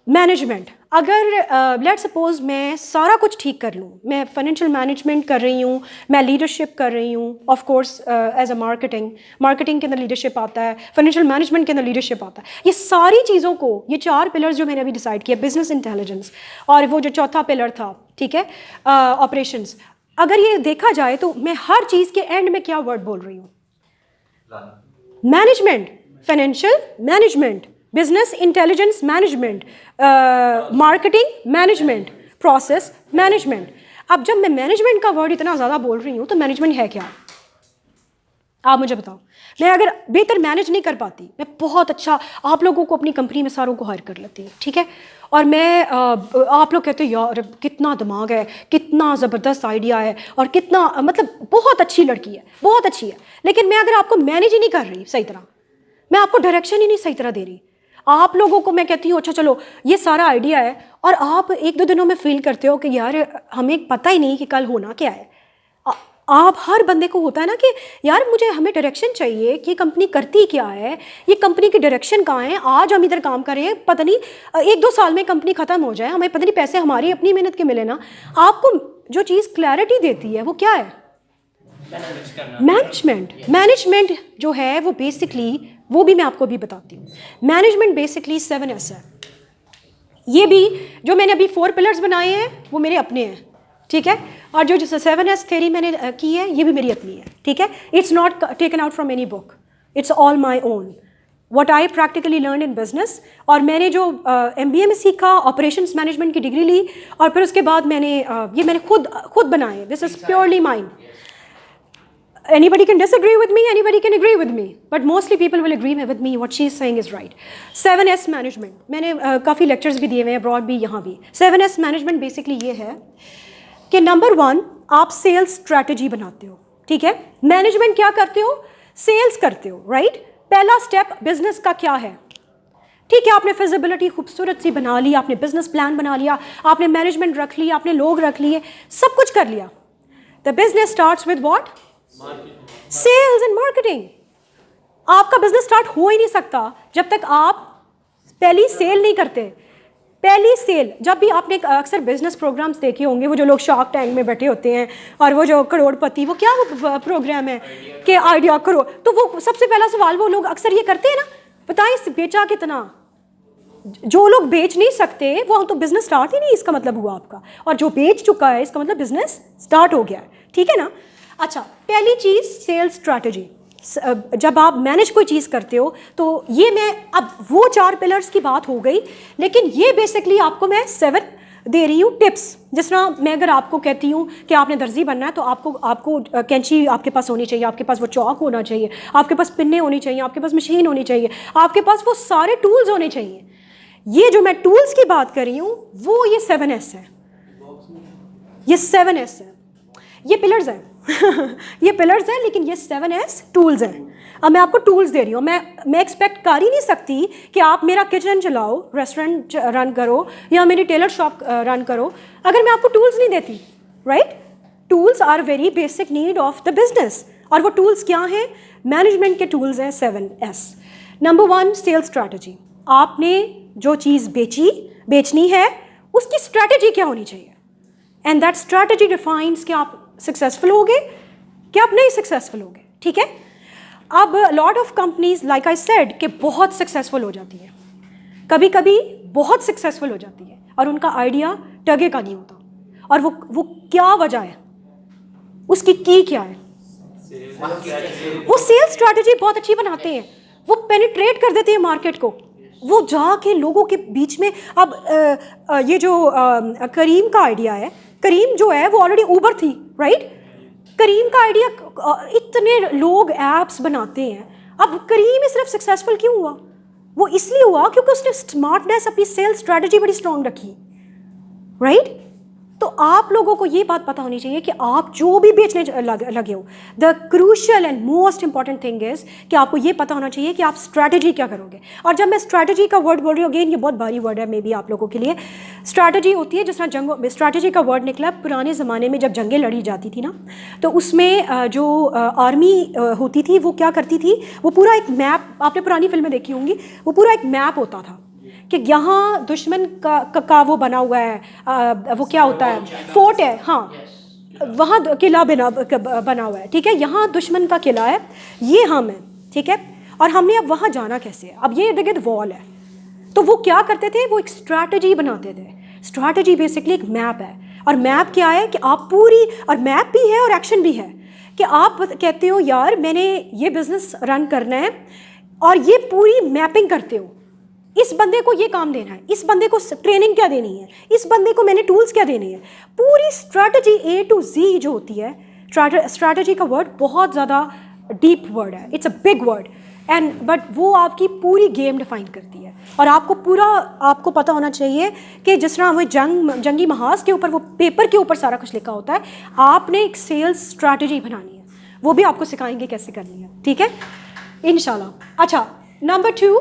मैनेजमेंट, अगर लेट्स सपोज मैं सारा कुछ ठीक कर लूँ, मैं फाइनेंशियल मैनेजमेंट कर रही हूँ, मैं लीडरशिप कर रही हूँ, of course as a marketing के अंदर लीडरशिप आता है, फाइनेंशियल मैनेजमेंट के अंदर लीडरशिप आता है। ये सारी चीज़ों को, ये 4 पिलर्स जो मैंने अभी डिसाइड किया, बिजनेस इंटेलिजेंस, और वो जो चौथा पिलर था, ठीक है, ऑपरेशंस, अगर ये देखा जाए तो मैं हर चीज़ के एंड में क्या वर्ड बोल रही हूँ? Management, financial management, business intelligence management, marketing management, process management. अब जब मैं मैनेजमेंट का वर्ड इतना ज़्यादा बोल रही हूँ तो मैनेजमेंट है क्या? आप मुझे बताओ। मैं अगर बेहतर मैनेज नहीं कर पाती, मैं बहुत अच्छा आप लोगों को अपनी कंपनी में सारों को हायर कर लेती हूँ, ठीक है, और मैं आप लोग कहते हो यार कितना दिमाग है, कितना ज़बरदस्त आइडिया है, और कितना मतलब बहुत अच्छी लड़की है, बहुत अच्छी है, लेकिन मैं अगर आपको मैनेज ही नहीं कर रही सही तरह, मैं आपको डायरेक्शन ही नहीं सही तरह दे रही, आप लोगों को मैं कहती हूँ अच्छा चलो ये सारा आइडिया है, और आप 1-2 दिनों में फील करते हो कि यार हमें पता ही नहीं कि कल होना क्या है। आप हर बंदे को होता है ना कि यार हमें डायरेक्शन चाहिए कि कंपनी करती क्या है, ये कंपनी की डायरेक्शन कहाँ है, आज हम इधर काम कर रहे हैं, पता नहीं 1-2 साल में कंपनी ख़त्म हो जाए, हमें पता नहीं पैसे हमारी अपनी मेहनत के मिले ना। आपको जो चीज़ क्लैरिटी देती है वो क्या है? मैनेजमेंट जो है वो बेसिकली, वो भी मैं आपको भी बताती हूँ। मैनेजमेंट बेसिकली 7S है। ये भी जो मैंने अभी 4 पिलर्स बनाए हैं वो मेरे अपने हैं, ठीक है, और जो 7S थ्योरी मैंने की है ये भी मेरी अपनी है, ठीक है। It's not taken out from any book, it's all my own, what I practically learn in business. और मैंने जो MBA में सीखा, ऑपरेशंस मैनेजमेंट की डिग्री ली, और फिर उसके बाद मैंने ये मैंने खुद बनाए। This is purely mine. Anybody can disagree with me, anybody can agree with me, but mostly people will agree with me. What she is saying is right. 7S management, मैंने काफ़ी lectures भी दिए हुए हैं, abroad भी, यहाँ भी। 7S management basically ये है कि नंबर 1 आप सेल्स स्ट्रैटेजी बनाते हो, ठीक है। मैनेजमेंट क्या करते हो? सेल्स करते हो, राइट। पहला स्टेप बिजनेस का क्या है, ठीक है, आपने फिजिबिलिटी खूबसूरत सी बना ली, आपने बिजनेस प्लान बना लिया, आपने मैनेजमेंट रख लिया, आपने लोग रख लिए, सब कुछ कर लिया। The business starts with what? Sales and marketing. आपका बिजनेस स्टार्ट हो ही नहीं सकता जब तक आप पहली सेल नहीं करते। पहली सेल, जब भी आपने अक्सर बिजनेस प्रोग्राम्स देखे होंगे, वो जो लोग शार्क टैंक में बैठे होते हैं, और वो जो करोड़पति, वो क्या वो प्रोग्राम है कि आइडिया करो, तो वो सबसे पहला सवाल वो लोग अक्सर ये करते हैं ना, बताएं बेचा कितना। जो लोग बेच नहीं सकते वो तो बिजनेस स्टार्ट ही नहीं, इसका मतलब हुआ आपका। और जो बेच चुका है इसका मतलब बिजनेस स्टार्ट हो गया है, ठीक है ना। अच्छा, पहली चीज़ सेल्स स्ट्रैटेजी। जब आप मैनेज कोई चीज़ करते हो तो ये मैं अब वो 4 पिलर्स की बात हो गई, लेकिन ये बेसिकली आपको मैं 7 दे रही हूँ टिप्स। जिस तरह मैं अगर आपको कहती हूँ कि आपने दर्जी बनना है तो आपको कैंची आपके पास होनी चाहिए, आपके पास वो चौक होना चाहिए, आपके पास पिन्ने होनी चाहिए, आपके पास मशीन होनी चाहिए, आपके पास वो सारे टूल्स होने चाहिए। ये जो मैं टूल्स की बात कर रही हूँ वो ये 7S है, ये 7S है, ये पिलर्स हैं ये पिलर्स हैं, लेकिन ये 7S टूल्स हैं। अब मैं आपको टूल्स दे रही हूँ। मैं एक्सपेक्ट कर ही नहीं सकती कि आप मेरा किचन चलाओ, रेस्टोरेंट रन करो, या मेरी टेलर शॉप रन करो अगर मैं आपको टूल्स नहीं देती, right. Tools are very basic need of the business, और वो टूल्स क्या हैं? मैनेजमेंट के टूल्स हैं 7S। Number 1 sales strategy. आपने जो चीज़ बेचनी है उसकी स्ट्रैटेजी क्या होनी चाहिए, एंड दैट स्ट्रैटेजी डिफाइंस कि आप सक्सेसफुल होगे कि आप नहीं सक्सेसफुल होगे, ठीक है। अब lot of companies like I said कि बहुत सक्सेसफुल हो जाती है, कभी कभी बहुत सक्सेसफुल हो जाती है, और उनका आइडिया टगे का नहीं होता, और वो क्या वजह है, उसकी की क्या है? वो सेल्स स्ट्रैटेजी बहुत अच्छी बनाते हैं, वो पेनिट्रेट कर देते हैं मार्केट को, वो जाके लोगों के बीच में। अब ये जो करीम का आइडिया है, करीम जो है वो ऑलरेडी ऊबर थी, राइट। करीम का आइडिया, इतने लोग ऐप्स बनाते हैं, अब करीम ही सिर्फ सक्सेसफुल क्यों हुआ? वो इसलिए हुआ क्योंकि उसने स्मार्टनेस, अपनी सेल्स स्ट्रैटेजी बड़ी स्ट्रॉन्ग रखी, राइट। तो आप लोगों को ये बात पता होनी चाहिए कि आप जो भी बेचने लगे हो, the crucial and most important thing is कि आपको ये पता होना चाहिए कि आप स्ट्रैटेजी क्या करोगे। और जब मैं स्ट्रैटेजी का वर्ड बोल रही हूँ, अगेन ये बहुत भारी वर्ड है मे बी आप लोगों के लिए। स्ट्रैटेजी होती है, जिस तरह जंगों में स्ट्रैटेजी का वर्ड निकला, पुराने ज़माने में जब जंगें लड़ी जाती थी ना, तो उसमें जो आर्मी होती थी वो क्या करती थी, वो पूरा एक मैप, आपने पुरानी फिल्में देखी होंगी, वो पूरा एक मैप होता था कि यहाँ दुश्मन का वो बना हुआ है, वो क्या होता है, फोर्ट है, हाँ, वहाँ किला बना हुआ है, ठीक है, यहाँ दुश्मन का किला है, ये हम है, ठीक है, और हमने अब वहाँ जाना कैसे है। अब ये इर्द गिर्द वॉल है, तो वो क्या करते थे, वो एक स्ट्रैटेजी बनाते थे। स्ट्रैटेजी बेसिकली एक मैप है, और मैप क्या है कि आप पूरी, और मैप भी है और एक्शन भी है, कि आप कहते हो यार मैंने ये बिजनेस रन करना है, और ये पूरी मैपिंग करते हो, इस बंदे को ये काम देना है, इस बंदे को ट्रेनिंग क्या देनी है, इस बंदे को मैंने टूल्स क्या देने हैं, पूरी स्ट्रैटेजी A to Z जो होती है। स्ट्रैटेजी का वर्ड बहुत ज़्यादा डीप वर्ड है, it's a big word, and but वो आपकी पूरी गेम डिफाइन करती है। और आपको पता होना चाहिए कि जिस तरह वो जंगी महाज के ऊपर, वो पेपर के ऊपर सारा कुछ लिखा होता है, आपने एक सेल्स स्ट्रैटेजी बनानी है, वो भी आपको सिखाएंगे कैसे करनी है, ठीक है, इंशाल्लाह। अच्छा, नंबर 2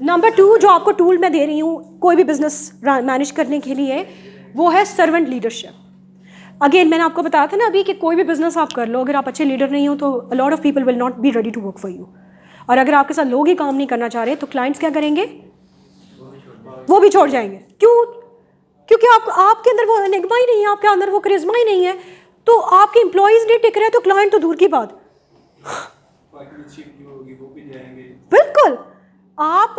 नंबर 2 जो आपको टूल मैं दे रही हूँ कोई भी बिजनेस मैनेज करने के लिए, वो है सर्वेंट लीडरशिप। अगेन मैंने आपको बताया था ना अभी कि कोई भी बिजनेस आप कर लो, अगर आप अच्छे लीडर नहीं हो तो a lot of people will not be ready to work for you. और अगर आपके साथ लोग ही काम नहीं करना चाह रहे तो क्लाइंट्स क्या करेंगे? वो भी छोड़ जाएंगे। क्यों? क्योंकि आपके अंदर वो एनिग्मा ही नहीं है, आपके अंदर वो करिश्मा ही नहीं है। तो आपके एम्प्लॉयज़ नहीं टिक रहे तो क्लाइंट तो दूर की बात। बिल्कुल। आप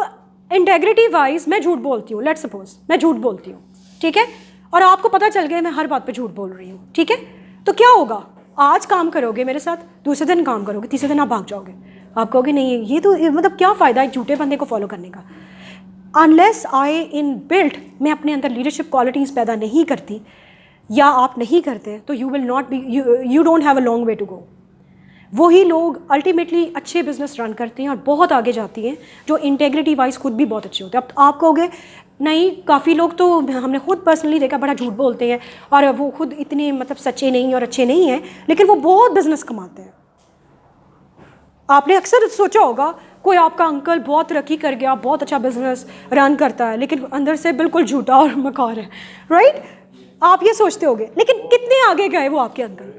इंटेग्रिटी वाइज, मैं झूठ बोलती हूँ, लेट्स सपोज मैं झूठ बोलती हूँ, ठीक है, और आपको पता चल गया मैं हर बात पे झूठ बोल रही हूँ, ठीक है, तो क्या होगा? आज काम करोगे मेरे साथ, दूसरे दिन काम करोगे, तीसरे दिन आप भाग जाओगे। आप कहोगे नहीं ये तो मतलब क्या फ़ायदा है झूठे बंदे को फॉलो करने का। अनलेस आई इन बिल्ट, मैं अपने अंदर लीडरशिप क्वालिटीज़ पैदा नहीं करती या आप नहीं करते तो you will not be, you don't have a long way to go. वही लोग अल्टीमेटली अच्छे बिजनेस रन करते हैं और बहुत आगे जाती हैं जो इंटेग्रिटी वाइज खुद भी बहुत अच्छे होते हैं। अब आप कहोगे नहीं, काफ़ी लोग तो हमने खुद पर्सनली देखा बड़ा झूठ बोलते हैं और वो खुद इतने मतलब सच्चे नहीं और अच्छे नहीं हैं, लेकिन वो बहुत बिजनेस कमाते हैं। आपने अक्सर सोचा होगा कोई आपका अंकल बहुत तरक्की कर गया, बहुत अच्छा बिजनेस रन करता है, लेकिन अंदर से बिल्कुल झूठा और मकार है, राइट? आप ये सोचते होगे, लेकिन कितने आगे गए वो आपके अंकल?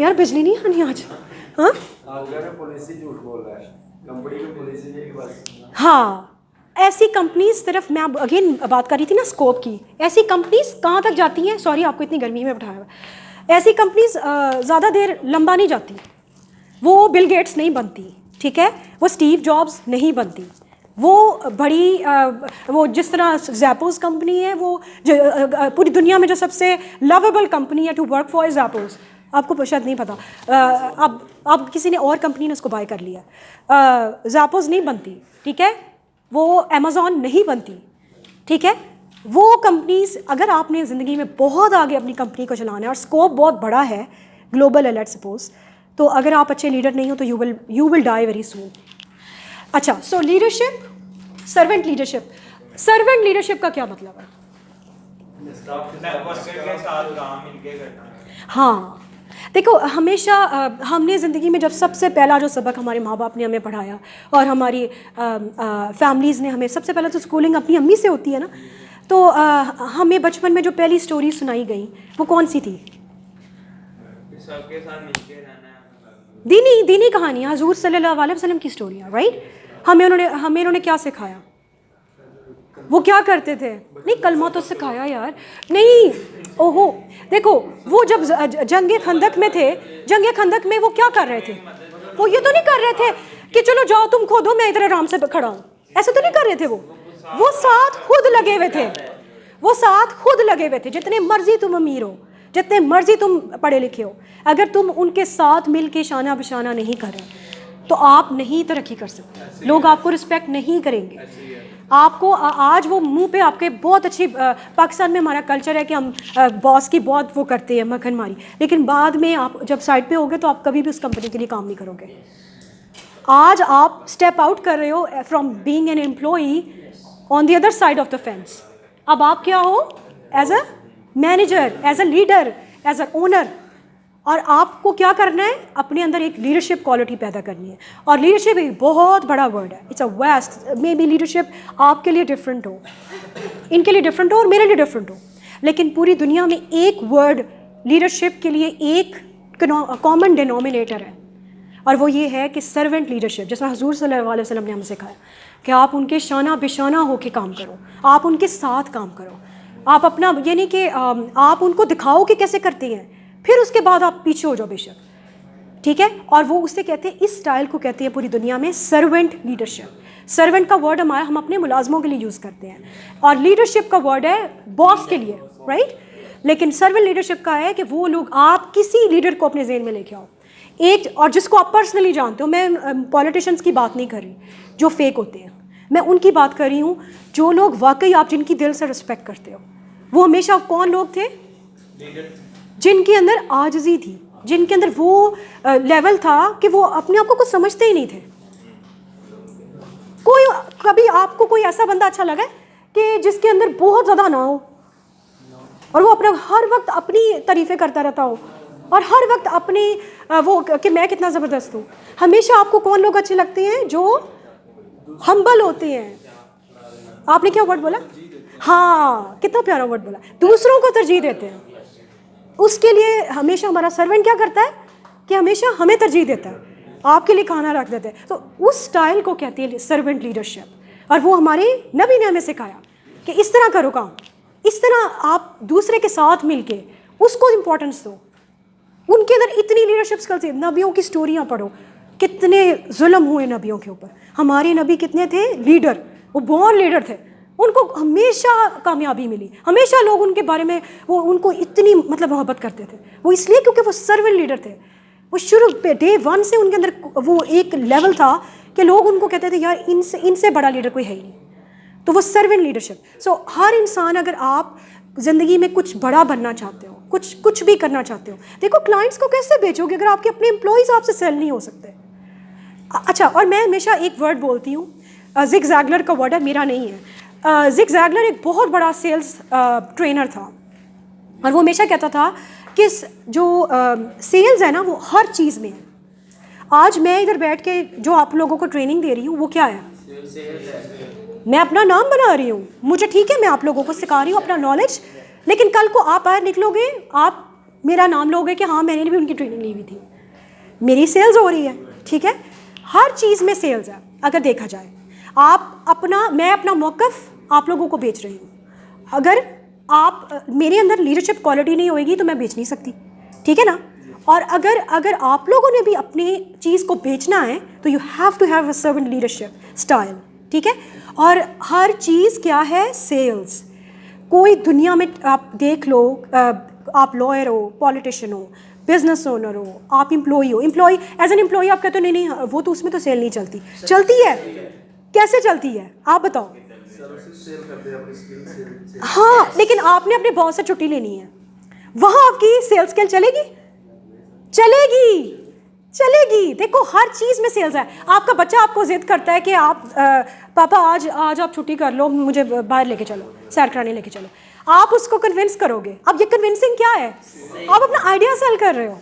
यार बिजली नहीं आनी आज। हाँ हाँ, ऐसी कंपनीज सिर्फ, मैं अब अगेन बात कर रही थी ना स्कोप की, ऐसी कंपनीज कहाँ तक जाती हैं? सॉरी आपको इतनी गर्मी में बिठाया हुआ। ऐसी कंपनीज ज़्यादा देर लंबा नहीं जाती। वो बिल गेट्स नहीं बनती, ठीक है, वो स्टीव जॉब्स नहीं बनती, वो बड़ी वो जिस तरह ज़ैपोस कंपनी है, वो पूरी दुनिया में जो सबसे लवेबल कंपनी है टू वर्क फॉर इज ज़ैपोस। आपको शायद नहीं पता, अब किसी ने और कंपनी ने उसको बाय कर लिया। ज़ैपोस नहीं बनती, ठीक है, वो अमेज़ॉन नहीं बनती, ठीक है। वो कंपनीज, अगर आपने ज़िंदगी में बहुत आगे अपनी कंपनी को चलाना है और स्कोप बहुत बड़ा है, ग्लोबल है लेट्स सपोज, तो अगर आप अच्छे लीडर नहीं हो तो you will die very soon. अच्छा, so leadership, servant leadership. Servant leadership का क्या मतलब है? हाँ, देखो हमेशा हमने ज़िंदगी में जब सबसे पहला जो सबक हमारे माँ बाप ने हमें पढ़ाया और हमारी फैमिलीज़ ने हमें, सबसे पहला तो स्कूलिंग अपनी अम्मी से होती है ना, तो हमें बचपन में जो पहली स्टोरी सुनाई गई वो कौन सी थी? सबके साथ मिलके रहना है। दीनी कहानी, हुजूर सल्लल्लाहु अलैहि वसल्लम की स्टोरियाँ, राइट? हमें उन्होंने क्या सिखाया? वो क्या करते थे? नहीं, कलमा तो सिखाया यार, नहीं, ओहो, देखो वो जब जंगे खंदक में थे, जंगे खंदक में वो क्या कर रहे थे? वो ये तो नहीं कर रहे थे कि चलो जाओ तुम खोदो मैं इधर आराम से खड़ा हूँ, ऐसे तो नहीं कर रहे थे। वो साथ खुद लगे हुए थे, वो साथ खुद लगे हुए थे। जितने मर्जी तुम अमीर हो, जितने मर्जी तुम पढ़े लिखे हो, अगर तुम उनके साथ मिल के शाना बिशाना नहीं कर रहे तो आप नहीं तरक्की कर सकते। लोग आपको रिस्पेक्ट नहीं करेंगे। आपको आज वो मुंह पे आपके बहुत अच्छी, पाकिस्तान में हमारा कल्चर है कि हम बॉस की बहुत वो करते हैं मक्खन मारी, लेकिन बाद में आप जब साइड पे होगे तो आप कभी भी उस कंपनी के लिए काम नहीं करोगे। आज आप स्टेप आउट कर रहे हो from being an employee on the other side of the fence. अब आप क्या हो? As a manager, as a leader, as a owner. और आपको क्या करना है? अपने अंदर एक लीडरशिप क्वालिटी पैदा करनी है। और लीडरशिप एक बहुत बड़ा वर्ड है, it's a vast, may be leadership आपके लिए डिफरेंट हो, इनके लिए डिफरेंट हो और मेरे लिए डिफरेंट हो, लेकिन पूरी दुनिया में एक वर्ड लीडरशिप के लिए एक कॉमन डिनोमिनेटर है, और वो ये है कि सर्वेंट लीडरशिप। जिसमें हुजूर सल्लल्लाहु अलैहि वसल्लम ने हमें सिखाया कि आप उनके शाना बिशाना होके काम करो, आप उनके साथ काम करो। आप अपना ये नहीं कि आप उनको दिखाओ कि कैसे करते हैं, फिर उसके बाद आप पीछे हो जाओ बेशक, ठीक है। और वो उससे कहते हैं, इस स्टाइल को कहते हैं पूरी दुनिया में सर्वेंट लीडरशिप। सर्वेंट का वर्ड हम अपने मुलाजमों के लिए यूज़ करते हैं, और लीडरशिप का वर्ड है बॉस के लिए, राइट। लेकिन सर्वेंट लीडरशिप का है कि वो लोग, आप किसी लीडर को अपने जेन में लेके आओ एक, और जिसको आप पर्सनली जानते हो। मैं पॉलिटिशियंस की बात नहीं कर रही जो फेक होते हैं, मैं उनकी बात कर रही हूँ जो लोग वाकई आप जिनकी दिल से रिस्पेक्ट करते हो। वो हमेशा कौन लोग थे? जिनके अंदर आजिज़ी थी, जिनके अंदर वो लेवल था कि वो अपने आप को कुछ समझते ही नहीं थे। कोई कभी आपको कोई ऐसा बंदा अच्छा लगा कि जिसके अंदर बहुत ज़्यादा ना हो और वो अपना हर वक्त अपनी तारीफ़ें करता रहता हो और हर वक्त अपनी वो कि मैं कितना ज़बरदस्त हूँ? हमेशा आपको कौन लोग अच्छे लगते हैं? जो हम्बल होते हैं। आपने क्या वर्ड बोला? हाँ, कितना प्यारा वर्ड बोला, दूसरों को तरजीह देते हैं। उसके लिए हमेशा हमारा सर्वेंट क्या करता है कि हमेशा हमें तरजीह देता है, आपके लिए खाना रख देते हैं। तो उस स्टाइल को कहती है सर्वेंट लीडरशिप। और वो हमारे नबी ने हमें सिखाया कि इस तरह करो काम, इस तरह आप दूसरे के साथ मिलके उसको इम्पोर्टेंस दो। उनके अंदर इतनी लीडरशिप स्किल्स है। नबियों की स्टोरियाँ पढ़ो, कितने जुल्म हुए नबियों के ऊपर। हमारे नबी कितने थे लीडर, वो बॉर्न लीडर थे, उनको हमेशा कामयाबी मिली, हमेशा लोग उनके बारे में वो उनको इतनी मतलब मोहब्बत करते थे। वो इसलिए क्योंकि वो सर्वेंट लीडर थे। वो शुरू पे डे 1 से उनके अंदर वो एक लेवल था कि लोग उनको कहते थे यार इनसे बड़ा लीडर कोई है ही नहीं। तो वो सर्वेंट लीडरशिप। सो हर इंसान, अगर आप ज़िंदगी में कुछ बड़ा बनना चाहते हो, कुछ भी करना चाहते हो, देखो क्लाइंट्स को कैसे बेचोगे अगर आपके अपने एम्प्लॉयज़ आपसे सेल नहीं हो सकते। अच्छा, और मैं हमेशा एक वर्ड बोलती हूँ, जिग ज़ैगलर का वर्ड है, मेरा नहीं है। जिग ज़ैगलर एक बहुत बड़ा सेल्स ट्रेनर था और वो हमेशा कहता था कि जो सेल्स है ना वो हर चीज़ में है। आज मैं इधर बैठ के जो आप लोगों को ट्रेनिंग दे रही हूँ वो क्या है? मैं अपना नाम बना रही हूँ, मुझे ठीक है, मैं आप लोगों को सिखा रही हूँ अपना नॉलेज, लेकिन कल को आप बाहर निकलोगे, आप मेरा नाम लोगे कि हाँ मैंने भी उनकी ट्रेनिंग ली हुई थी, मेरी सेल्स हो रही है। ठीक है, हर चीज़ में सेल्स है। अगर देखा जाए, मैं अपना मौक़िफ़ आप लोगों को बेच रही हूँ। अगर आप मेरे अंदर लीडरशिप क्वालिटी नहीं होएगी तो मैं बेच नहीं सकती। ठीक है ना? और अगर आप लोगों ने भी अपनी चीज़ को बेचना है तो you have to have a servant leadership style. ठीक है, और हर चीज़ क्या है? सेल्स। कोई दुनिया में आप देख लो, आप लॉयर हो, पॉलिटिशियन हो, बिजनेस ओनर हो, आप एम्प्लॉई हो, एम्प्लॉई एज एन एम्प्लॉई आप कहते हो नहीं वो तो उसमें तो सेल नहीं चलती। चलती है, कैसे चलती है आप बताओ? हाँ, लेकिन आपने अपने बॉस से छुट्टी लेनी है, वहाँ आपकी सेल्स स्किल चलेगी? चलेगी। देखो हर चीज़ में सेल्स है। आपका बच्चा आपको जिद करता है कि आप पापा आज आप छुट्टी कर लो, मुझे बाहर लेके चलो, सैर कराने लेके चलो, आप उसको कन्विंस करोगे। अब ये कन्विंसिंग क्या है? आप अपना आइडिया सेल कर रहे हो।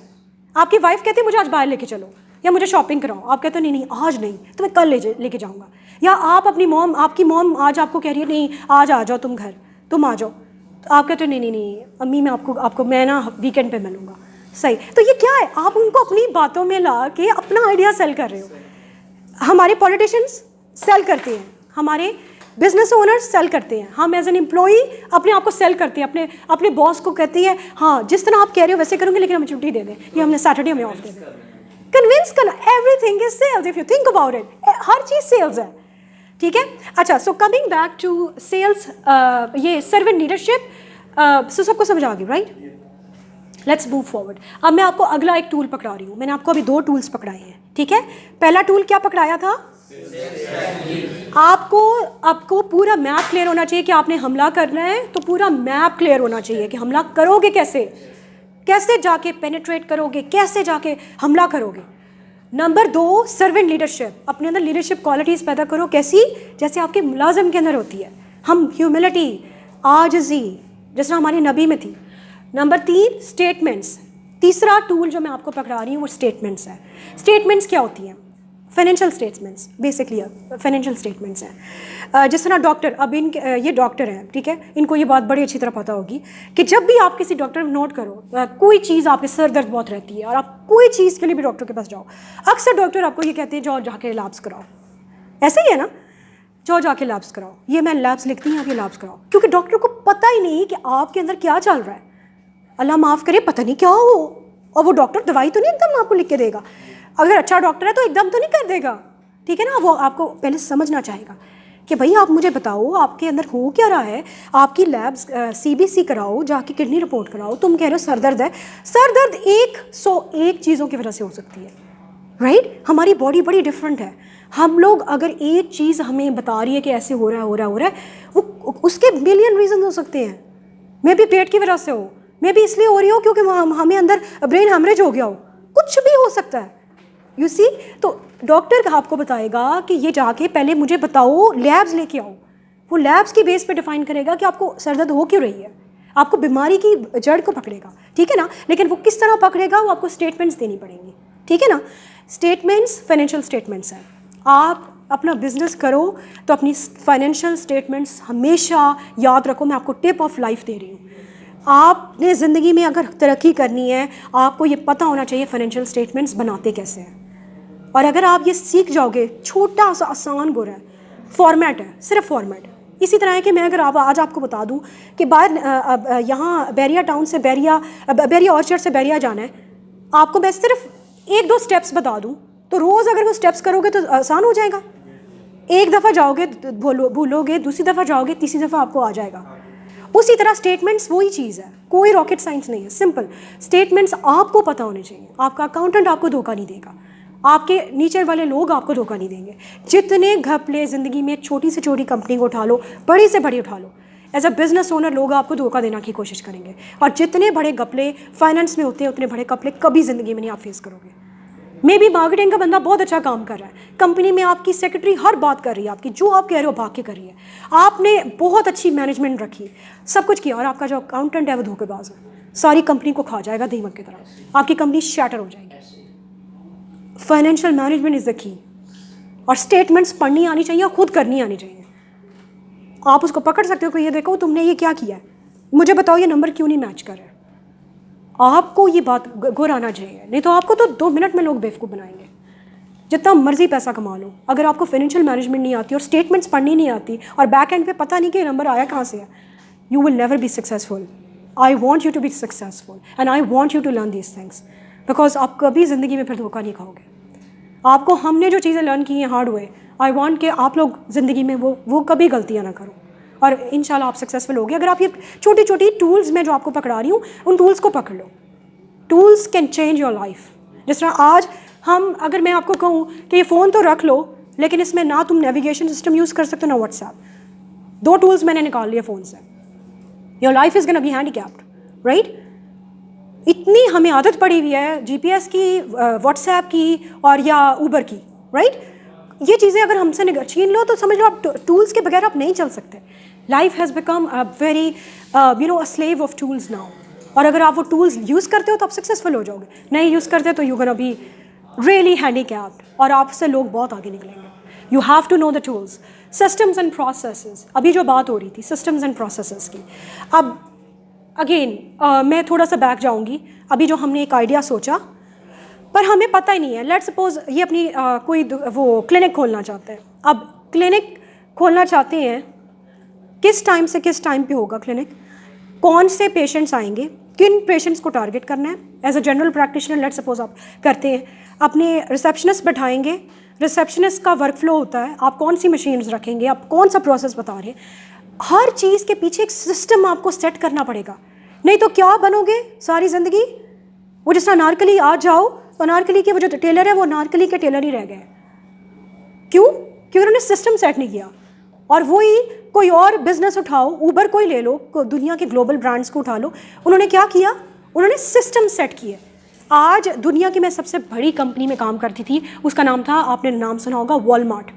आपकी वाइफ कहती है मुझे आज बाहर लेके चलो या मुझे शॉपिंग कराओ, आप कहते हो नहीं आज नहीं, तो मैं कल लेके जाऊँगा। या आप आपकी मॉम आज आपको कह रही है नहीं आज आ जाओ तुम घर, तुम आ जाओ, तो आप कहते हो नहीं अम्मी मैं आपको मैं ना वीकेंड पे मिलूँगा। सही, तो ये क्या है? आप उनको अपनी बातों में ला के अपना आइडिया सेल कर रहे हो। हमारे पॉलिटिशियंस सेल करते हैं, हमारे बिजनेस ओनर्स सेल करते हैं, हम एज एन एम्प्लॉई अपने आप को सेल करते हैं, अपने बॉस को कहती है हाँ जिस तरह आप कह रहे हो वैसे करूँगी, लेकिन हमें छुट्टी दे दें या हमने सैटरडे हमें ऑफ दे दें। कन्विंस करना, everything is sales if you think about it. हर चीज़ सेल्स है। ठीक है, अच्छा, so coming back to sales, ये सर्वेंट लीडरशिप, सो सबको समझ आ गई, राइट? Let's move forward. अब मैं आपको अगला एक टूल पकड़ा रही हूँ। मैंने आपको अभी 2 टूल्स पकड़ाए हैं। ठीक है, पहला टूल क्या पकड़ाया था? आपको पूरा मैप क्लियर होना चाहिए कि आपने हमला करना है, तो पूरा मैप क्लियर होना चाहिए कि हमला करोगे कैसे जाके पेनिट्रेट करोगे, कैसे जाके हमला करोगे। Number 2, servant leadership. अपने अंदर लीडरशिप क्वालिटीज़ पैदा करो। कैसी? जैसे आपके मुलाजिम के अंदर होती है, हम ह्यूमिलिटी, आजिज़ी, जिस तरह हमारी नबी में थी। Number 3, statements. तीसरा टूल जो मैं आपको पकड़ा रही हूँ वो स्टेटमेंट्स है। स्टेटमेंट्स क्या होती हैं? Financial statements, basically financial statements हैं। जिस तरह डॉक्टर, अब ये डॉक्टर हैं, ठीक है, इनको ये बात बड़ी अच्छी तरह पता होगी कि जब भी आप किसी डॉक्टर में नोट करो, कोई चीज़, आपके सर दर्द बहुत रहती है और आप कोई चीज़ के लिए भी डॉक्टर के पास जाओ, अक्सर डॉक्टर आपको ये कहते हैं जाओ जाके लैब्स कराओ। ऐसे ही है ना, जाओ जाके लैब्स कराओ। ये मैं लैब्स लिखती हूँ, आप ये लैब्स कराओ, क्योंकि डॉक्टर को पता ही नहीं कि आपके अंदर क्या चल रहा है। अल्लाह माफ़ करे, पता नहीं क्या हो, और वो डॉक्टर दवाई तो नहीं एकदम आपको लिख के देगा। अगर अच्छा डॉक्टर है तो एकदम तो नहीं कर देगा, ठीक है ना। वो आपको पहले समझना चाहेगा कि भाई आप मुझे बताओ आपके अंदर हो क्या रहा है। आपकी लैब्स CBC कराओ, जाके किडनी रिपोर्ट कराओ। तुम कह रहे हो सर दर्द है, सर दर्द 101 चीज़ों की वजह से हो सकती है, राइट। हमारी बॉडी बड़ी डिफरेंट है। हम लोग अगर एक चीज़ हमें बता रही है कि ऐसे हो रहा है, वो उसके मिलियन रीज़न हो सकते हैं। मे भी पेट की वजह से हो, मे भी इसलिए हो रही हो क्योंकि हमें अंदर ब्रेन हेमरेज हो गया हो, कुछ भी हो सकता है। यू सी, तो डॉक्टर आपको बताएगा कि ये जाके पहले मुझे बताओ, लैब्स लेके आओ। वो लैब्स की बेस पे डिफाइन करेगा कि आपको सर दर्द हो क्यों रही है, आपको बीमारी की जड़ को पकड़ेगा, ठीक है ना। लेकिन वो किस तरह पकड़ेगा, वो आपको स्टेटमेंट्स देनी पड़ेंगी, ठीक है ना। स्टेटमेंट्स फाइनेंशियल स्टेटमेंट्स हैं। आप अपना बिजनेस करो तो अपनी फाइनेंशियल स्टेटमेंट्स हमेशा याद रखो। मैं आपको टिप ऑफ लाइफ दे रही हूँ। आपने ज़िंदगी में अगर तरक्की करनी है, आपको ये पता होना चाहिए फाइनेंशियल स्टेटमेंट्स बनाते कैसे हैं। और अगर आप ये सीख जाओगे, छोटा सा आसान गुर है, फॉर्मेट है, सिर्फ फॉर्मेट है। इसी तरह है कि मैं अगर आज आपको बता दूं कि बाहर यहाँ बैरिया टाउन से बैरिया ऑर्चर्ड से बैरिया जाना है, आपको मैं सिर्फ 1-2 स्टेप्स बता दूं तो रोज़ अगर वो स्टेप्स करोगे तो आसान हो जाएगा। एक दफ़ा जाओगे भूलोगे, दूसरी दफ़ा जाओगे, तीसरी दफ़ा आपको आ जाएगा। उसी तरह स्टेटमेंट्स वही चीज़ है, कोई रॉकेट साइंस नहीं है, सिंपल स्टेटमेंट्स आपको पता होने चाहिए। आपका अकाउंटेंट आपको धोखा नहीं देगा, आपके नीचे वाले लोग आपको धोखा नहीं देंगे। जितने घपले ज़िंदगी में, छोटी से छोटी कंपनी को उठा लो, बड़ी से बड़ी उठा लो, एज अ बिजनेस ओनर लोग आपको धोखा देने की कोशिश करेंगे। और जितने बड़े घपले फाइनेंस में होते हैं, उतने बड़े घपले कभी ज़िंदगी में नहीं आप फेस करोगे। मे बी मार्केटिंग का बंदा बहुत अच्छा काम कर रहा है, कंपनी में आपकी सेक्रेटरी हर बात कर रही है, आपकी जो आप कह रहे हो भाग के कर रही है, आपने बहुत अच्छी मैनेजमेंट रखी, सब कुछ किया, और आपका जो अकाउंटेंट है वो धोखेबाज है, सारी कंपनी को खा जाएगा दीमक की तरह, आपकी कंपनी शैटर हो जाएगी। Financial management is the key. और स्टेटमेंट्स पढ़नी आनी चाहिए और खुद करनी आनी चाहिए। आप उसको पकड़ सकते हो कि ये देखो तुमने ये क्या किया है, मुझे बताओ ये नंबर क्यों नहीं मैच कर रहे। आपको ये बात गुर आना चाहिए, नहीं तो आपको तो 2 मिनट में लोग बेवकूफ़ बनाएंगे। जितना मर्जी पैसा कमा लो, अगर आपको फाइनेंशियल मैनेजमेंट नहीं आती और स्टेटमेंट्स पढ़नी नहीं आती और बैक एंड पे पता नहीं कि ये नंबर आया कहाँ से है, you will never be successful. I want you to be successful and I want you to learn these things, because आप कभी ज़िंदगी में फिर धोखा नहीं खाओगे। आपको हमने जो चीज़ें लर्न की हैं हार्ड वे, आई वॉन्ट कि आप लोग ज़िंदगी में वो कभी गलतियाँ ना करो, और इंशाल्लाह आप सक्सेसफुल होगे। अगर आप ये छोटी छोटी टूल्स में जो आपको पकड़ा रही हूँ, उन टूल्स को पकड़ लो। Tools can change your life. जिस तरह आज हम, अगर मैं आपको कहूँ कि ये फ़ोन तो रख लो, लेकिन इसमें ना तुम नेविगेशन सिस्टम यूज़ कर सकते हो ना व्हाट्सएप। 2 टूल्स मैंने निकाल लिए फ़ोन से, your life is gonna be handicapped, right. इतनी हमें आदत पड़ी हुई है जीपीएस की, व्हाट्सएप की और या ऊबर की, राइट। ये चीज़ें अगर हमसे छीन लो तो समझ लो आप टूल्स के बगैर आप नहीं चल सकते। Life has become a very a slave of tools now. और अगर आप वो टूल्स यूज़ करते हो तो आप सक्सेसफुल हो जाओगे, नहीं यूज़ करते तो you gonna be really handicapped, और आपसे लोग बहुत आगे निकलेंगे। You have to know the tools, systems and processes. अभी जो बात हो रही थी सिस्टम्स एंड प्रोसेसेस की, अब अगेन मैं थोड़ा सा बैक जाऊंगी। अभी जो हमने एक आइडिया सोचा पर हमें पता ही नहीं है, लेट्स सपोज ये अपनी कोई वो क्लिनिक खोलना चाहते हैं। अब क्लिनिक खोलना चाहते हैं, किस टाइम से किस टाइम पे होगा क्लिनिक, कौन से पेशेंट्स आएंगे, किन पेशेंट्स को टारगेट करना है। As a general practitioner let's suppose आप करते हैं, अपने रिसेप्शनिस्ट बैठाएंगे, रिसेप्शनिस्ट का वर्क फ्लो होता है, आप कौन सी मशीन्स रखेंगे, आप कौन सा प्रोसेस बता रहे हैं, हर चीज़ के पीछे एक सिस्टम आपको सेट करना पड़ेगा। नहीं तो क्या बनोगे सारी ज़िंदगी, वो जिस तरह अनारकली, आज जाओ तो अनारकली के वो जो टेलर है वो अनारकली के टेलर ही रह गए। क्यों? क्योंकि उन्होंने सिस्टम सेट नहीं किया। और वही कोई और बिजनेस उठाओ, ऊबर को ही ले लो, दुनिया के ग्लोबल ब्रांड्स को उठा लो, उन्होंने क्या किया, उन्होंने सिस्टम सेट किए। आज दुनिया की मैं सबसे बड़ी कंपनी में काम करती थी, उसका नाम था, आपने नाम सुना होगा, वॉलमार्ट।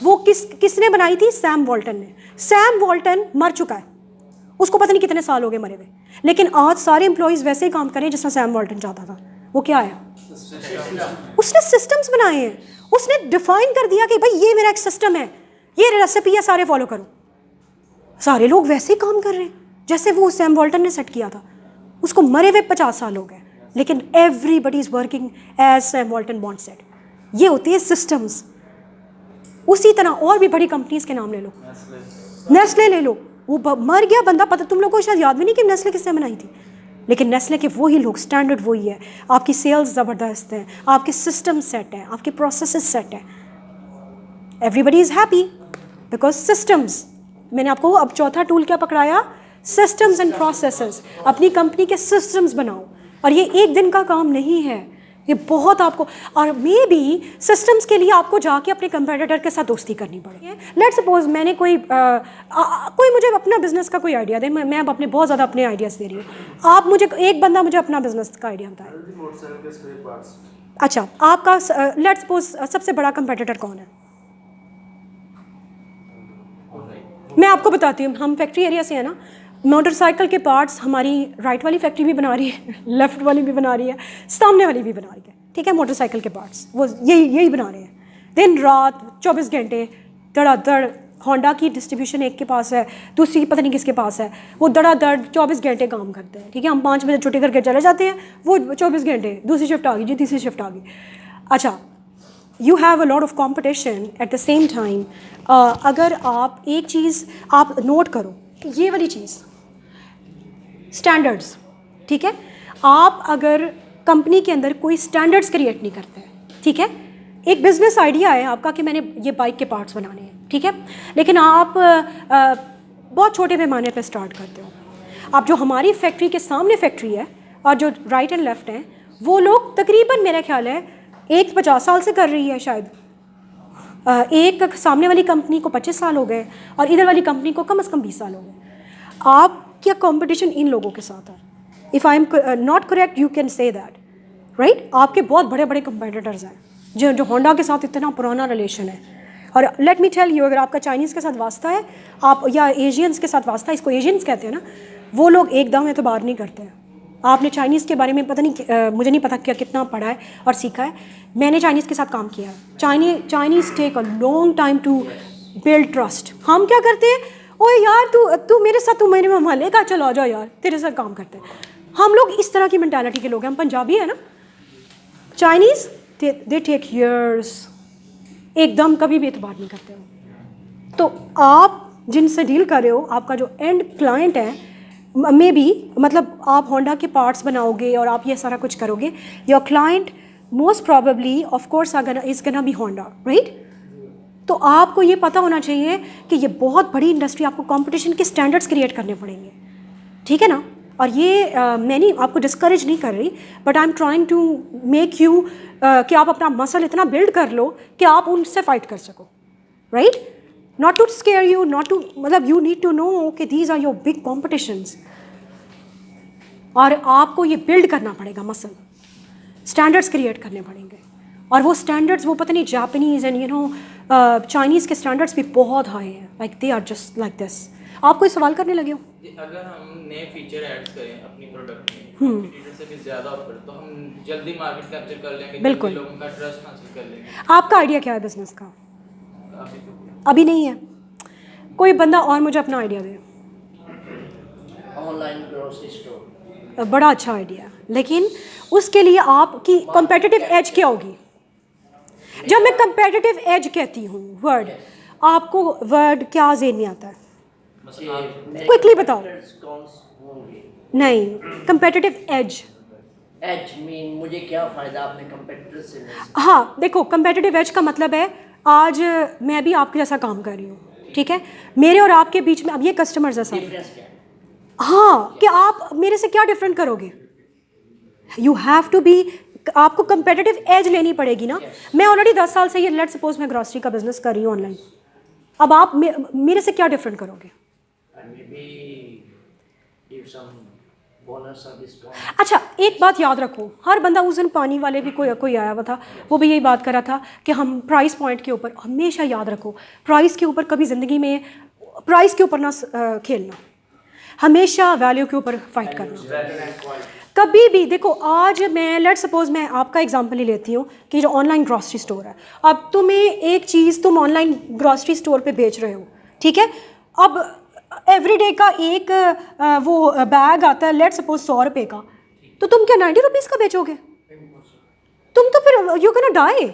वो किसने बनाई थी? सैम वॉल्टन ने। सैम वॉल्टन मर चुका है, उसको पता नहीं कितने साल हो गए मरे हुए, लेकिन आज सारे एम्प्लॉयज़ वैसे ही काम करें जिस तरह सैम वॉल्टन चाहता था। वो क्या आया? उसने सिस्टम्स बनाए हैं, उसने डिफाइन कर दिया कि भाई ये मेरा एक सिस्टम है, ये रेसिपी है, सारे फॉलो करो। सारे लोग वैसे ही काम कर रहे हैं जैसे वो सैम वॉल्टन ने सेट किया था। उसको मरे हुए 50 साल हो गए, लेकिन everybody is working as Sam Walton want set. ये होती है सिस्टम्स। उसी तरह और भी बड़ी कंपनीज के नाम ले लो, नेस्ले ले लो, वो मर गया बंदा, पता तुम लोगों को शायद याद भी नहीं कि नेस्ले किसने बनाई थी, लेकिन नेस्ले के वही लोग, स्टैंडर्ड वही है, आपकी सेल्स ज़बरदस्त हैं, आपके सिस्टम सेट हैं, आपके प्रोसेसेस सेट हैं, everybody is happy because systems. मैंने आपको अब चौथा टूल क्या पकड़ाया? Systems and processes. अपनी कंपनी के सिस्टम्स बनाओ, और ये एक दिन का काम नहीं है, ये बहुत आपको, और मे बी सिस्टम्स के लिए आपको जाके अपने कंपेटिटर के साथ दोस्ती करनी पड़ेगी। लेट्स सपोज मैंने कोई मुझे अपना बिजनेस का कोई आइडिया दे, मैं अब अपने बहुत ज़्यादा अपने आइडियाज़ दे रही हूँ, आप मुझे एक बंदा मुझे अपना बिजनेस का आइडिया बताए। अच्छा, आपका लेट्स सपोज सबसे बड़ा कंपेटिटर कौन है? मैं आपको बताती हूँ, हम फैक्ट्री एरिया से है ना, मोटरसाइकिल के पार्ट्स हमारी राइट वाली फैक्ट्री भी बना रही है, लेफ़्ट वाली भी बना रही है, सामने वाली भी बना रही है, ठीक है। मोटरसाइकिल के पार्ट्स वो यही बना रहे हैं, दिन रात 24 घंटे धड़ाधड़। होंडा की डिस्ट्रीब्यूशन एक के पास है, दूसरी पता नहीं किसके पास है, वो धड़ाधड़ 24 घंटे काम करते हैं, ठीक है। हम 5 बजे छुट्टी करके चले जाते हैं, वो 24 घंटे, दूसरी शिफ्ट आ गई जी, तीसरी शिफ्ट आ गई। अच्छा, you have a lot of competition at the same time. अगर आप एक चीज़ आप नोट करो, ये वाली चीज़ स्टैंडर्ड्स, ठीक है। आप अगर कंपनी के अंदर कोई स्टैंडर्ड्स क्रिएट नहीं करते हैं, ठीक है। एक बिजनेस आइडिया है आपका कि मैंने ये बाइक के पार्ट्स बनाने हैं, ठीक है, लेकिन आप बहुत छोटे पैमाने पे स्टार्ट करते हो। आप जो हमारी फैक्ट्री के सामने फैक्ट्री है और जो राइट एंड लेफ्ट हैं, वो लोग तकरीबन मेरा ख्याल है एक 50 साल से कर रही है शायद, एक सामने वाली कंपनी को 25 साल हो गए और इधर वाली कंपनी को कम से कम 20 साल हो गए। आप क्या कंपटीशन इन लोगों के साथ है? If I am not correct you can say that, right. आपके बहुत बड़े बड़े कंपेटिटर्स हैं जो होंडा के साथ इतना पुराना रिलेशन है। और लेट मी टेल यू, अगर आपका चाइनीज़ के साथ वास्ता है आप या एशियंस के साथ वास्ता है, इसको एशियंस कहते हैं ना, वो लोग एकदम एतबार नहीं करते हैं। आपने चाइनीज़ के बारे में पता नहीं, मुझे नहीं पता क्या कितना पढ़ा है और सीखा है। मैंने चाइनीज़ के साथ काम किया है। Chinese take a long time to build trust. हम क्या करते हैं, ओए यार तू मेरे साथ, तू मेरे मोहल्ले का, चलो आ जाओ यार, तेरे साथ काम करते हैं। हम लोग इस तरह की मेंटालिटी के लोग हैं। हम पंजाबी है ना। चाइनीज़ दे टेक ईयर्स, एकदम कभी भी एतबार नहीं करते हो। तो आप जिनसे डील कर रहे हो, आपका जो एंड क्लाइंट है, मे बी मतलब आप होंडा के पार्ट्स बनाओगे और आप ये सारा कुछ करोगे, your client most probably of course is gonna be Honda, right. तो आपको ये पता होना चाहिए कि ये बहुत बड़ी इंडस्ट्री, आपको कंपटीशन के स्टैंडर्ड्स क्रिएट करने पड़ेंगे, ठीक है ना। और ये मैं नहीं आपको डिस्करेज नहीं कर रही, but I am trying to make you कि आप अपना मसल इतना बिल्ड कर लो कि आप उनसे फाइट कर सको, right. Not to scare you, not to, मतलब यू नीड टू नो कि these are your big competitions. और आपको ये बिल्ड करना पड़ेगा, मसल स्टैंडर्ड्स क्रिएट करने पड़ेंगे। और वो स्टैंडर्ड्स, वो पता नहीं Japanese and you know Chinese के स्टैंडर्ड्स भी बहुत हाई हैं, like they are just like this. आप कोई सवाल करने लगे हो? अगर हम नए फीचर ऐड करें अपनी प्रोडक्ट में कंपटीटर से भी ज़्यादा ऑफर, तो हम जल्दी मार्केट कैप्चर कर लेंगे, बिल्कुल, लोगों का ट्रस्ट हासिल कर लेंगे। आपका आइडिया क्या है बिजनेस का? अभी नहीं है। कोई बंदा और मुझे अपना आइडिया दे। ऑनलाइन ग्रोसरी स्टोर बड़ा अच्छा आइडिया, लेकिन उसके लिए आपकी कंपेटिटिव एज क्या होगी? जब मैं कंपेटिटिव एज कहती हूँ वर्ड, आपको वर्ड क्या ज़हन में आता है? क्विकली बताओ। नहीं, कंपेटिटिव एज। एज मीन मुझे क्या फ़ायदा अपने कंपेटिटर से मिल सकता? हाँ देखो, कंपेटिटिव एज का मतलब है आज मैं भी आपके जैसा काम कर रही हूँ, ठीक है, मेरे और आपके बीच में अब ये कस्टमर्स जैसा है। डिफरेंस क्या है? हाँ, कि आप मेरे से क्या डिफरेंट करोगे? यू हैव टू बी, आपको कंपेटिटिव एज लेनी पड़ेगी ना। मैं ऑलरेडी 10 साल से ये, लेट्स सपोज मैं ग्रॉसरी का बिजनेस कर रही हूँ ऑनलाइन, अब आप मेरे से क्या डिफरेंट करोगे? अच्छा, एक बात याद रखो, हर बंदा, उस दिन पानी वाले भी कोई आया हुआ था, वो भी यही बात कर रहा था कि हम प्राइस पॉइंट के ऊपर, हमेशा याद रखो प्राइस के ऊपर कभी ज़िंदगी में प्राइस के ऊपर ना खेलना, हमेशा वैल्यू के ऊपर फाइट करना। कभी भी देखो, आज मैं लेट्स सपोज मैं आपका एग्जांपल ही लेती हूँ कि जो ऑनलाइन ग्रॉसरी स्टोर है, अब तुम्हें एक चीज़ तुम ऑनलाइन ग्रॉसरी स्टोर पे बेच रहे हो, ठीक है, अब एवरीडे का एक वो बैग आता है लेट्स सपोज 100 रुपये का, तो तुम क्या 90 रुपीज़ का बेचोगे? तुम तो फिर यू कैन डाई।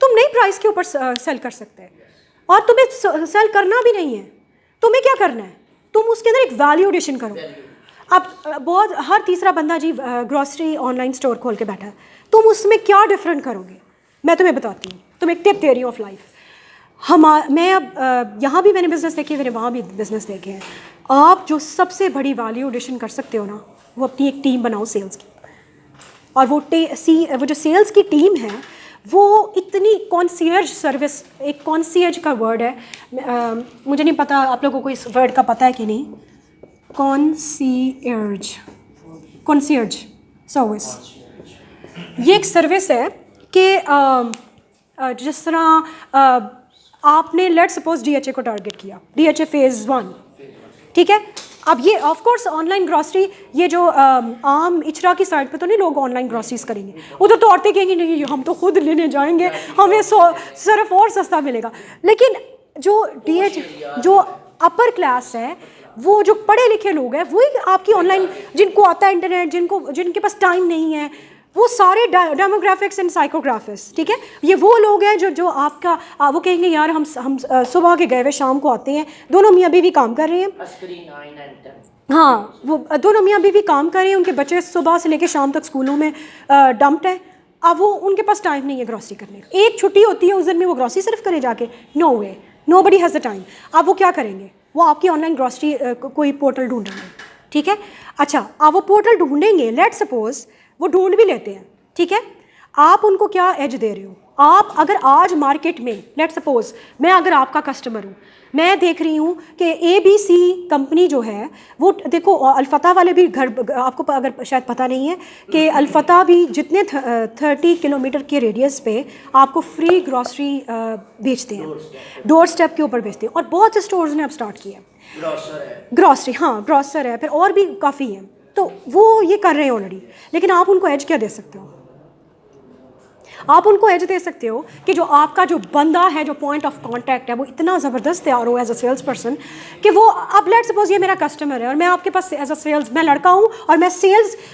तुम नई प्राइस के ऊपर सेल कर सकते हैं, और तुम्हें सेल करना भी नहीं है। तुम्हें क्या करना है, तुम उसके अंदर एक वैल्यू एडिशन करो। अब बहुत हर तीसरा बंदा जी ग्रॉसरी ऑनलाइन स्टोर खोल के बैठा है, तुम उसमें क्या डिफरेंट करोगे? मैं तुम्हें बताती हूँ, तुम्हें एक टिप दे रही हूँ ऑफ लाइफ। मैं अब यहाँ भी मैंने बिज़नेस देखे, मैंने वहाँ भी बिज़नेस देखे हैं। आप जो सबसे बड़ी वैल्यू एडिशन कर सकते हो ना, वो अपनी एक टीम बनाओ सेल्स की, और वो जो सेल्स की टीम है वो इतनी कॉन्सियर्ज सर्विस, एक कॉन्सियर्ज का वर्ड है, मुझे नहीं पता आप लोगों को इस वर्ड का पता है कि नहीं, कॉन्सियर्ज सर्विस। ये एक सर्विस है कि जिस तरह आपने लेट्स सपोज DHA को टारगेट किया, DHA फेज़ 1, ठीक है, अब ये ऑफ कोर्स ऑनलाइन ग्रॉसरी, ये जो आम इचरा की साइड पे तो नहीं लोग ऑनलाइन ग्रॉसरीज करेंगे, उधर तो औरतें कहेंगी नहीं हम तो खुद लेने जाएंगे, हमें सिर्फ और सस्ता मिलेगा। लेकिन जो DH जो अपर क्लास है, वो जो पढ़े लिखे लोग हैं, वही आपकी ऑनलाइन, जिनको आता है इंटरनेट, जिनके पास टाइम नहीं है, वो सारे डेमोग्राफिक्स एंड साइकोग्राफिक्स, ठीक है, ये वो लोग हैं जो आपका वो कहेंगे यार हम सुबह के गए हुए शाम को आते हैं, दोनों मियाँ बीवी काम कर रहे हैं, अस्करी 9 and 10 हाँ वो दोनों मियाँ बीवी काम कर रहे हैं, उनके बच्चे सुबह से लेकर शाम तक स्कूलों में डम्प्ड है, अब वो उनके पास टाइम नहीं है ग्रॉसरी करने का। एक छुट्टी होती है उस दिन में, वो ग्रॉसरी सिर्फ करे जाके, no way, nobody has the time. अब वो क्या करेंगे, वो आपकी ऑनलाइन ग्रॉसरी कोई पोर्टल ढूंढेंगे, ठीक है। अच्छा, अब वो पोर्टल ढूंढेंगे, लेट सपोज वो ढूंढ भी लेते हैं, ठीक है, आप उनको क्या एज दे रहे हो? आप अगर आज मार्केट में, लेट सपोज मैं अगर आपका कस्टमर हूँ, मैं देख रही हूँ कि ABC कंपनी जो है वो, देखो अल्फता वाले भी घर, आपको अगर शायद पता नहीं है कि अल्फता भी जितने 30 किलोमीटर के रेडियस पे आपको फ्री ग्रॉसरी बेचते हैं, डोर स्टेप के ऊपर बेचते हैं, और बहुत से स्टोर्स ने अब स्टार्ट किया ग्रॉसरी, हाँ ग्रॉसर है, फिर और भी काफ़ी हैं, तो वो ये कर रहे हैं ऑलरेडी। लेकिन आप उनको एज क्या दे सकते हो? आप उनको एज दे सकते हो कि जो आपका जो बंदा है, जो पॉइंट ऑफ कांटेक्ट है, वो इतना ज़बरदस्त तैयार हो एज अ सेल्स पर्सन कि वो, अब लेट सपोज ये मेरा कस्टमर है और मैं आपके पास एज अ सेल्स, मैं लड़का हूँ और मैं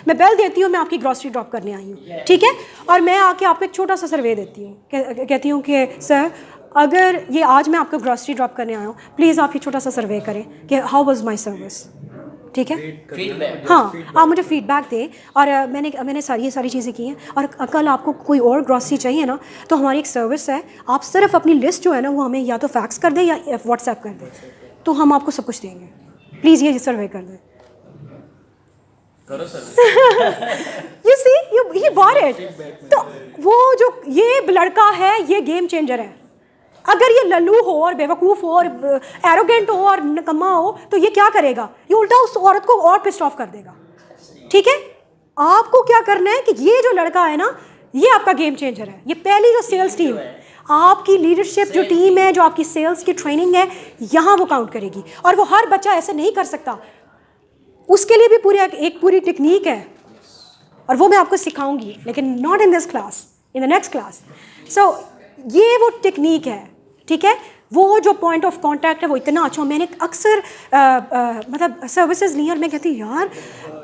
बेल देती हूँ, मैं आपकी ग्रॉसरी ड्रॉप करने आई हूँ, ठीक है, और मैं आके आपको एक छोटा सा सर्वे देती हूँ, कहती हूँ कि सर अगर ये आज मैं आपको ग्रॉसरी ड्रॉप करने आया हूँ, प्लीज़ आप ये छोटा सा सर्वे करें कि हाउ वाज माय सर्विस, ठीक है, फीडबैक, हाँ आप मुझे फीडबैक दें। और मैंने ये सारी चीज़ें की हैं, और कल आपको कोई और ग्रॉसरी चाहिए ना, तो हमारी एक सर्विस है, आप सिर्फ अपनी लिस्ट जो है ना वो हमें या तो फैक्स कर दें या व्हाट्सएप कर दें, तो हम आपको सब कुछ देंगे, प्लीज़ ये सर्वे कर दें। करो सर। यू सी, ये बार है, तो वो जो ये लड़का है, ये गेम चेंजर है। अगर ये लल्लू हो और बेवकूफ़ हो और एरोगेंट हो और नकम्मा हो, तो ये क्या करेगा, ये उल्टा उस औरत को और पिस्ट ऑफ कर देगा, ठीक है। आपको क्या करना है कि ये जो लड़का है ना, ये आपका गेम चेंजर है। ये पहली जो सेल्स टीम, आपकी लीडरशिप जो टीम है, जो आपकी सेल्स की ट्रेनिंग है, यहाँ वो काउंट करेगी। और वो हर बच्चा ऐसे नहीं कर सकता, उसके लिए भी एक पूरी टेक्निक है, और वो मैं आपको सिखाऊंगी, लेकिन not in this class, in the next class. So ये वो टेक्निक है, ठीक है। वो जो पॉइंट ऑफ कांटेक्ट है वो इतना अच्छा, मैंने अक्सर मतलब सर्विसेज ली और मैं कहती हूँ यार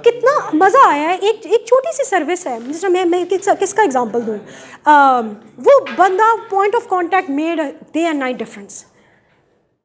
कितना मज़ा आया है। एक छोटी सी सर्विस है, जिसमें मैं किसका एग्जांपल दूँ, वो बंदा point of contact made day and night difference.